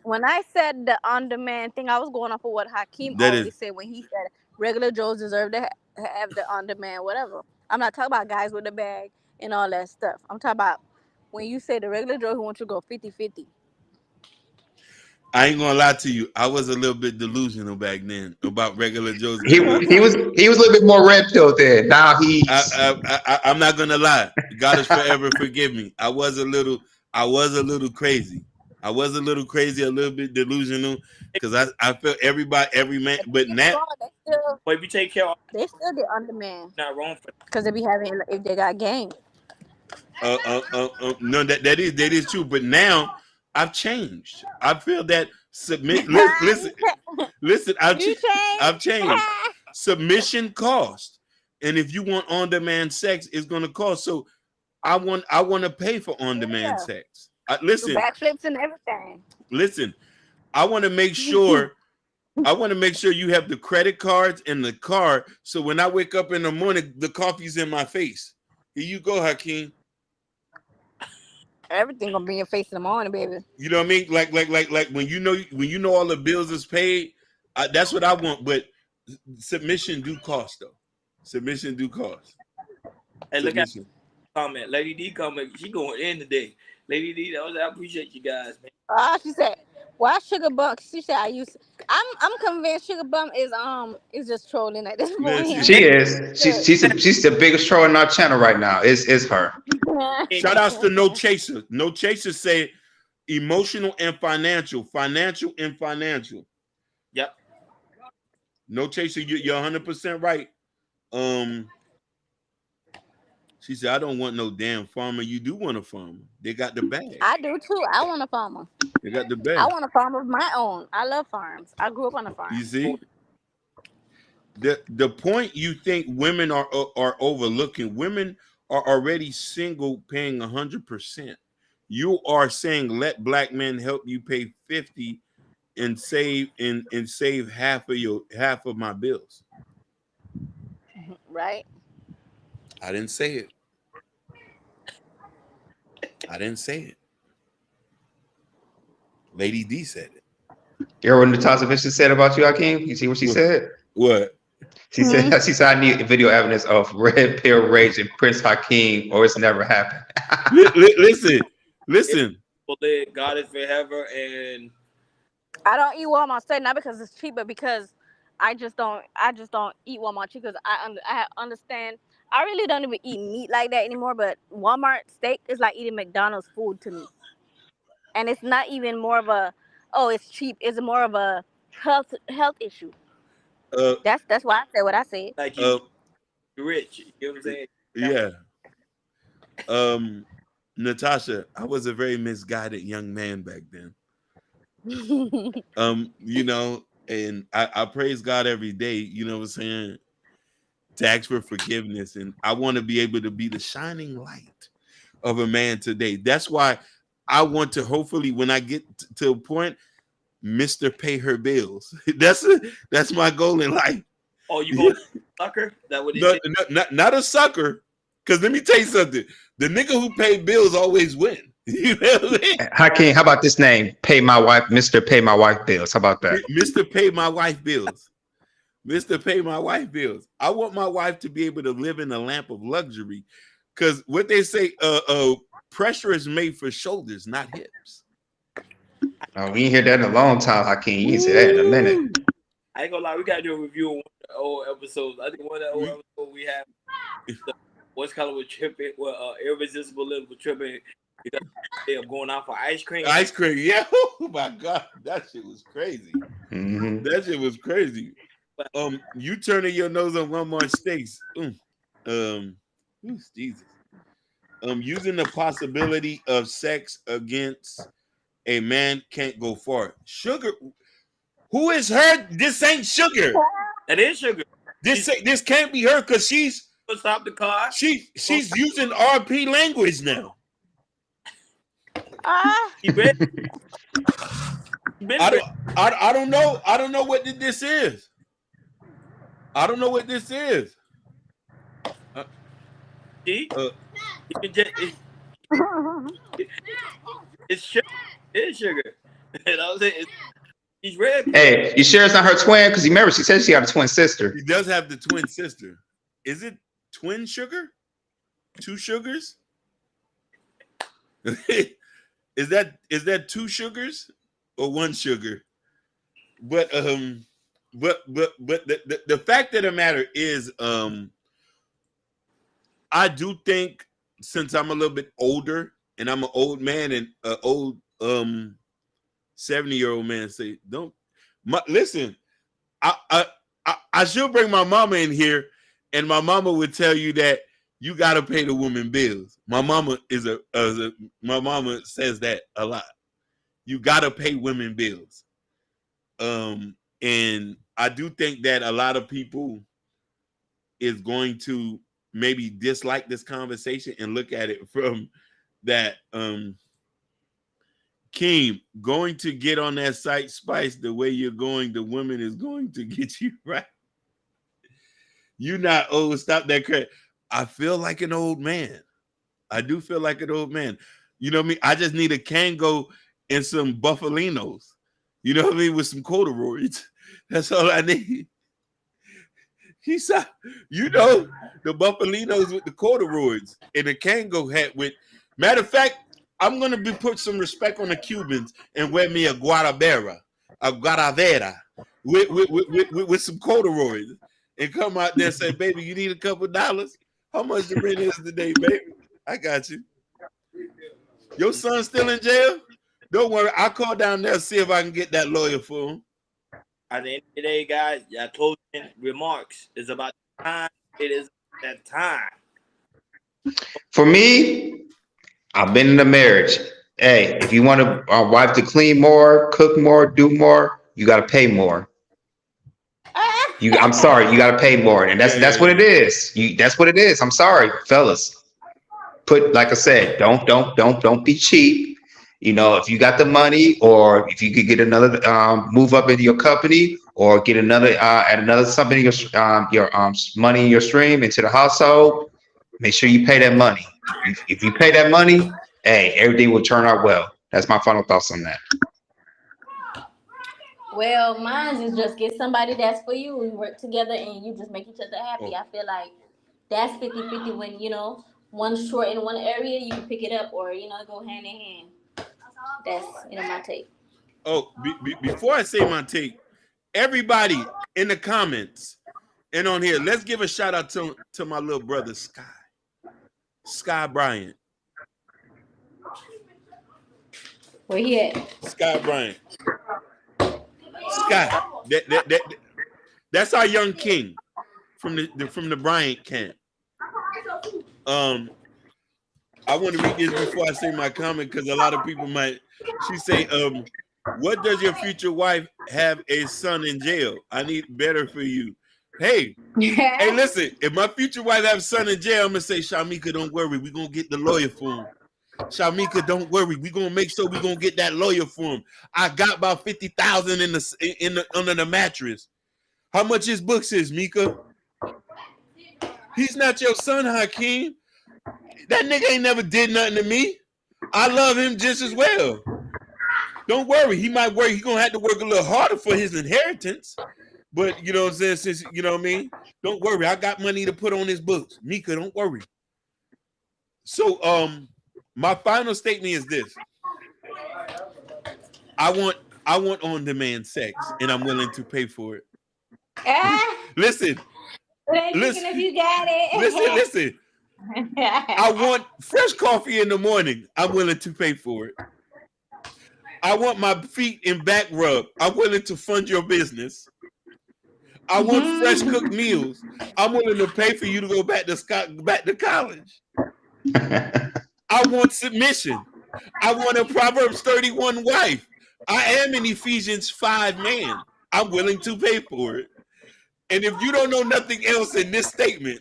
when I said the on-demand thing, I was going off of what Hakeem always said when he said regular Joes deserve to have the on-demand, whatever. I'm not talking about guys with the bag and all that stuff. I'm talking about when you say the regular Joe who wants to go 50-50.
I ain't gonna lie to you. I was a little bit delusional back then about regular Joe's.
He was a little bit more red pill then. Now
I'm not gonna lie. God is forever forgive me. I was a little crazy. A little bit delusional, because I felt every man. But now,
but if you take care of,
they still get on demand.
Not wrong for
because they be having, if they got game.
No, that is true. But now I've changed. I feel that listen. I've changed. Submission cost, and if you want on-demand sex, it's gonna cost. So I want to pay for on-demand sex. Listen,
backflips and everything.
Listen, I want to make sure you have the credit cards in the car, so when I wake up in the morning, the coffee's in my face. Here you go, Hakeem.
Everything gonna be in your face in the morning, baby.
You know what I mean? Like when you know all the bills is paid. That's what I want. But submission do cost, though. Submission do cost.
Hey, look at comment. Lady D comment. She going in today. Lady D, I appreciate you guys, man.
She said, "Why Sugar Bump?" She said, I'm convinced Sugar Bump is just trolling at this point.
She is. She's the biggest troll in our channel right now. Is her.
Shout outs to No Chaser. No Chaser say emotional and financial. Financial and financial.
Yep.
No Chaser, you're 100% right. She said, I don't want no damn farmer. You do want a farmer. They got the bag.
I do too. I want a farmer.
They got the bag.
I want a farm of my own. I love farms. I grew up on a farm.
You see? The point you think women are overlooking, women are already single paying 100%. You are saying let black men help you pay 50 and save half of my bills.
Right.
I didn't say it. I didn't say it. Lady D said it.
You heard what Natasha Bishop said about you, Hakeem? You see what she said?
What?
She said, I need video evidence of Red Pill Rage and Prince Hakeem, or it's never happened.
Listen.
God is forever, and
I don't eat Walmart steak not because it's cheap, but because I just don't eat Walmart chicken because I understand. I really don't even eat meat like that anymore. But Walmart steak is like eating McDonald's food to me, and it's not even more of a it's cheap. It's more of a health issue. That's why I said what I said.
like you're rich. You know what I'm saying?
Yeah. Natasha, I was a very misguided young man back then. You know, and I praise God every day, you know what I'm saying, to ask for forgiveness. And I want to be able to be the shining light of a man today. That's why I want to, hopefully, when I get to a point, Mr. Pay her bills. That's my goal in life.
Oh, you going sucker? That what it
not a sucker. Because let me tell you something. The nigga who pay bills always win. You know what I mean?
Hakeem, how about this name? Pay my wife, Mr. Pay my wife bills. How about that?
Mr. Pay my wife bills. Mr. Pay my wife bills. I want my wife to be able to live in a lamp of luxury. Because what they say, pressure is made for shoulders, not hips.
Oh, we ain't hear that in a long time, Hakeem. You can say that in a minute.
I ain't gonna lie, we gotta do a review of one of the old episodes. I think one of the old episodes we have what's called with tripping, irresistible little tripping. They're going out for ice cream.
Ice cream, yeah. Oh my God, that shit was crazy.
Mm-hmm.
That shit was crazy. You turning your nose on Walmart steaks. Jesus. Using the possibility of sex against a man can't go far. Sugar. Who is her? This ain't Sugar.
That is Sugar.
This can't be her because she's
stop the car.
She's using RP language now.
He read.
I don't know. I don't know what this is. I don't know what this is.
It's Sugar. It's Sugar. You know what I'm saying? He's red.
Hey, you sure it's not her twin? Because remember, she said she had a twin sister.
He does have the twin sister. Is it twin Sugar? Two sugars? Is that two sugars or one sugar? But the fact of the matter is, I do think, since I'm a little bit older and I'm an old man and an old 70-year-old man, say listen. I should bring my mama in here, and my mama would tell you that you got to pay the woman bills. My mama my mama says that a lot. You got to pay women bills. And I do think that a lot of people is going to maybe dislike this conversation and look at it from that. Keem, going to get on that site Spice the way you're going, the woman is going to get you right. You not old. Stop that crap. I feel like an old man. I do feel like an old man. You know what I mean? I just need a Kango and some Buffalinos. You know what I mean? With some corduroys. That's all I need. He saw, you know, the Buffalinos with the corduroys and the Kango hat with. Matter of fact, I'm gonna put some respect on the Cubans and wear me a guadavera with some corduroys and come out there and say, "Baby, you need a couple dollars? How much the rent is today, baby? I got you. Your son's still in jail? Don't worry, I'll call down there and see if I can get that lawyer for him."
At the end of the day, guys, your closing remarks is about time. It is that time.
For me, I've been in a marriage. Hey, if you want a wife to clean more, cook more, do more, you got to pay more. I'm sorry, you got to pay more, and that's what it is. That's what it is. I'm sorry, fellas. Like I said, don't be cheap. You know, if you got the money, or if you could get another move up into your company, or get another add another something your money in your stream into the household, make sure you pay that money. If you pay that money, hey, everything will turn out well. That's my final thoughts on that.
Well, mine is just get somebody that's for you. We work together and you just make each other happy.
Oh,
I feel like that's 50-50 when, one's short in one area, you can pick it up or, go hand in hand. That's, my take.
oh, before I say my take, everybody in the comments and on here, let's give a shout out to my little brother Sky Bryant.
Where he at?
Sky Bryant. Sky. That's our young king from the Bryant camp. I want to read this before I say my comment because a lot of people might. She say, what does your future wife have a son in jail? I need better for you. Hey, listen, if my future wife have a son in jail, I'm gonna say, Shamika, don't worry, we're gonna get the lawyer for him. Shamika, don't worry, we're gonna make sure we're gonna get that lawyer for him. I got about 50,000 under the mattress. How much his books is, Mika? He's not your son, Hakeem. That nigga ain't never did nothing to me. I love him just as well. Don't worry, he might work. He's gonna have to work a little harder for his inheritance. But you know what I'm saying? Since you know what I mean, don't worry. I got money to put on his books. Mika, don't worry. So my final statement is this. I want on-demand sex, and I'm willing to pay for it. Listen.
If you got it.
Listen. I want fresh coffee in the morning. I'm willing to pay for it. I want my feet and back rubbed. I'm willing to fund your business. I want fresh cooked meals. I'm willing to pay for you to go back to college. I want submission. I want a Proverbs 31 wife. I am an Ephesians 5 man. I'm willing to pay for it. And if you don't know nothing else in this statement,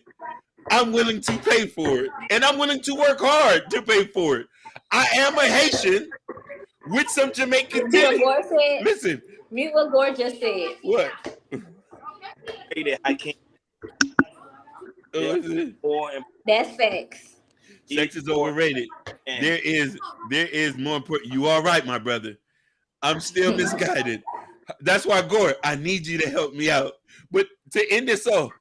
I'm willing to pay for it. And I'm willing to work hard to pay for it. I am a Haitian with some Jamaican tendencies. Listen.
Mute what Gore just said.
What?
I can't.
That's facts.
Sex is overrated. There is more important. You all right, my brother. I'm still misguided. That's why, Gore, I need you to help me out. But to end this off,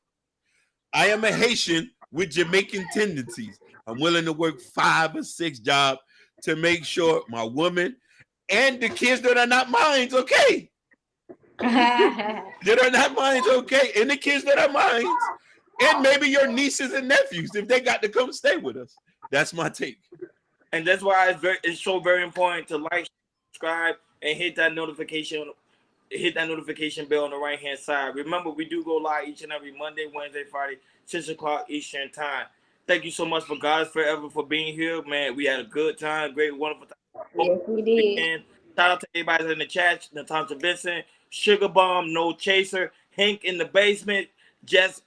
I am a Haitian with Jamaican tendencies. I'm willing to work 5 or 6 jobs to make sure my woman and the kids that are not mine, okay? That are not mine, okay? And the kids that are mine, and maybe your nieces and nephews, if they got to come stay with us. That's my take.
And that's why it's so very important to like, subscribe, and hit that notification bell on the right hand side. Remember, we do go live each and every Monday, Wednesday, Friday, 6 o'clock Eastern time. Thank you so much for God is Forever for being here, man. We had a good time, great, wonderful time.
Yes, we did.
And shout out to everybody in the chat, Natasha Vincent, Sugar Bomb, No Chaser, Hank in the Basement, Jess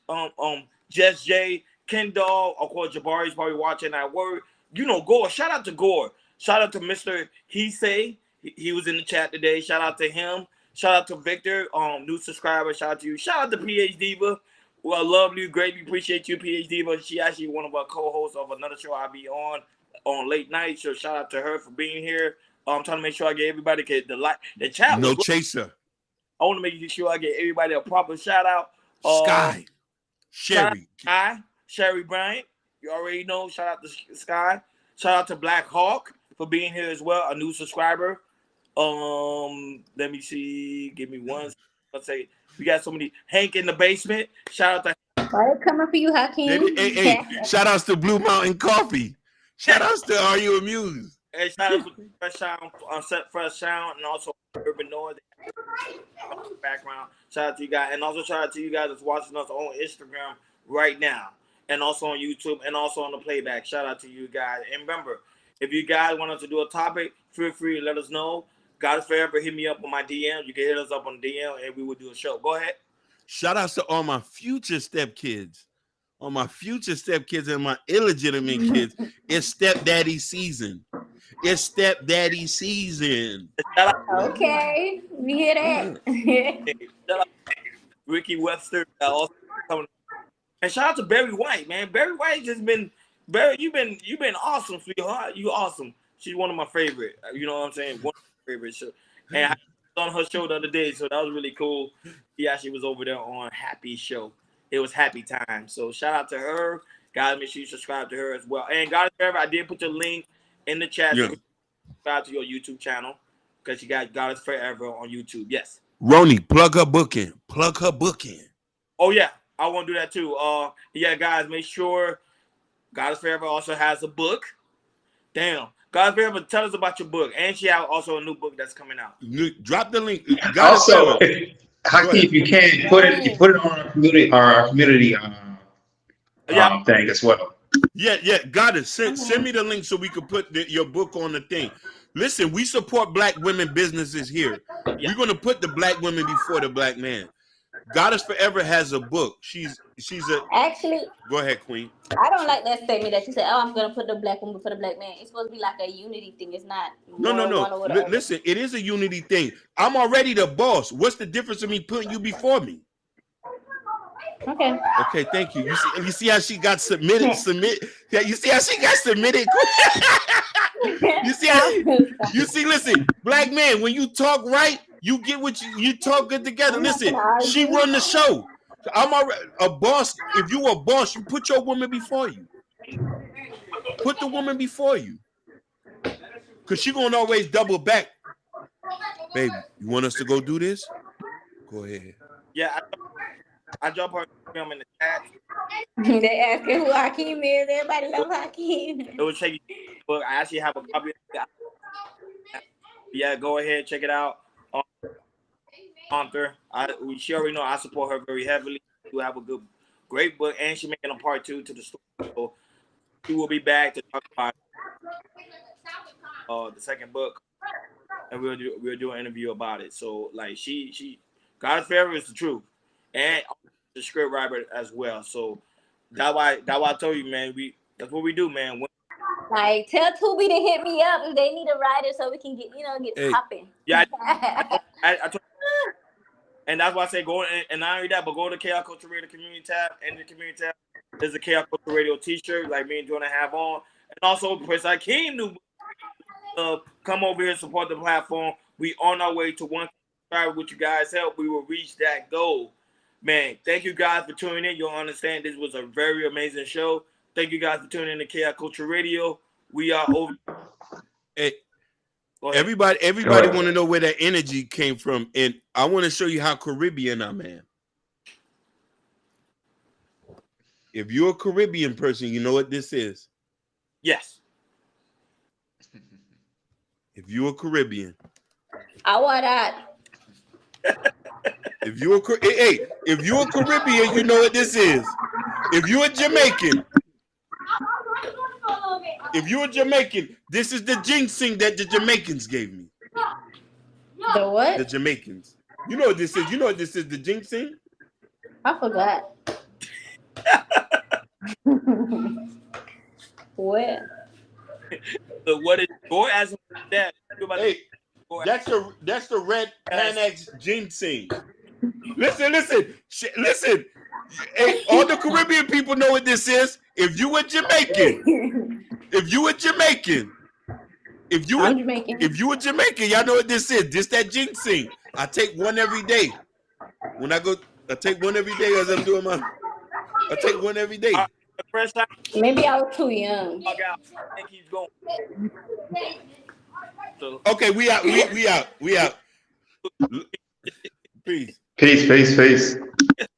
J, Ken Doll, of course, Jabari's probably watching that word. Gore. Shout out to Gore. Shout out to Mr. He was in the chat today. Shout out to him. Shout out to Victor, new subscriber. Shout out to you. Shout out to PH Diva. Well, I love you. Greatly appreciate you, PH Diva. She actually one of our co-hosts of another show I'll be on late night. So shout out to her for being here. I'm trying to make sure I get everybody the chat.
No chaser.
I want to make sure I get everybody a proper shout out.
Sky.
Sherry Bryant. You already know. Shout out to Sky. Shout out to Black Hawk for being here as well, a new subscriber. Let me see. Give me one. Let's say we got so many. Hank in the Basement. Shout out to.
Why they coming for you, Hakeem?
Hey, shout outs to Blue Mountain Coffee. Shout outs to Are You Amused?
Hey, shout out to Fresh Sound, and also Urban Noise background. Shout out to you guys, and also shout out to you guys that's watching us on Instagram right now, and also on YouTube, and also on the playback. Shout out to you guys. And remember, if you guys want us to do a topic, feel free to let us know. God is Forever, hit me up on my DM. You can hit us up on DM, and we will do a show. Go ahead.
Shout outs to all my future stepkids. on my future stepkids and my illegitimate kids, it's stepdaddy season. It's stepdaddy season.
Shout out,
Okay, we hear that.
shout out Ricky Webster also coming. And shout out to Barry White, man. Barry White just been you've been awesome, sweetheart. You awesome. She's one of my favorite. You know what I'm saying? One of my favorite shows. And I was on her show the other day, so that was really cool. She actually was over there on Happy Show. It was Happy Time. So shout out to her. Guys, make sure you subscribe to her as well. And God is Forever, I did put your link in the chat.
Yeah.
So subscribe to your YouTube channel because you got God is Forever on YouTube. Yes.
Roni, plug her book in. Plug her book in.
Oh yeah, I want to do that too. Yeah, guys, make sure God is Forever also has a book. Damn, God is Forever, tell us about your book, and she has also a new book that's coming out.
Drop the link. God is
Also,
Forever.
Haki, if you can put it on our community thing as well.
Yeah. Got it. Send me the link so we can put your book on the thing. Listen, we support Black women businesses here.
Yeah.
We're gonna put the Black women before the Black man. Goddess Forever has a book. She's a.
Actually,
Go ahead, Queen.
I don't like that statement that you said. Oh, I'm gonna put the Black woman before the Black man. It's supposed to be like a unity thing. It's not.
No.
one over the other.
Listen, it is a unity thing. I'm already the boss. What's the difference of me putting you before me?
Okay.
Okay, thank you. You see how she got submitted? Yeah, you see how she got submitted? You see, listen, Black man, when you talk right, you get what you talk good together. Listen, she run the show. I'm a boss. If you a boss, you put your woman before you. Put the woman before you. Because she gonna always double back. Baby, you want us to go do this? Go ahead.
Yeah, I drop her film in the chat.
They asking who Hakeem is. Everybody love Hakeem.
It will check you, but I actually have a copy. Yeah, go ahead, check it out. Author, she already know I support her very heavily. We have a great book, and she's making a part 2 to the story. So she will be back to talk about the second book, and we'll do an interview about it. So like she God's Forever is the truth, and the script writer as well. So that's why I told you, man. That's what we do, man.
Like, tell Tubi to hit me up if they need a writer so we can get popping.
Yeah, I told you. And that's why I say go and not only that, but go to Chaos Culture Radio community tab. And the community tab, there's a Chaos Culture Radio t-shirt like me and Jordan have on. And also Prince Hakeem new come over here and support the platform. We on our way to 1 subscriber. With you guys' help, we will reach that goal. Man, thank you guys for tuning in. You'll understand this was a very amazing show. Thank you guys for tuning in to Chaos Culture Radio. We are over.
Hey, everybody want to know where that energy came from, and I want to show you how Caribbean I'm, man. If you're a Caribbean person, you know what this is.
Yes.
If you're a Caribbean,
I want that.
if you're a Caribbean, you know what this is. If you're a Jamaican, this is the ginseng that the Jamaicans gave me.
The what?
The Jamaicans. You know what this is? You know what this is? The ginseng?
I forgot. What?
So what is go ask him that?
Hey, that's the red Panax ginseng. Listen. Hey, all the Caribbean people know what this is. If you a Jamaican, y'all know what this is. This that ginseng. I take one every day. When I go, I take one every day as I'm doing my. I take one every day.
Maybe I was too young.
I think he's going. So.
Okay, we out. We out. Peace.
Peace.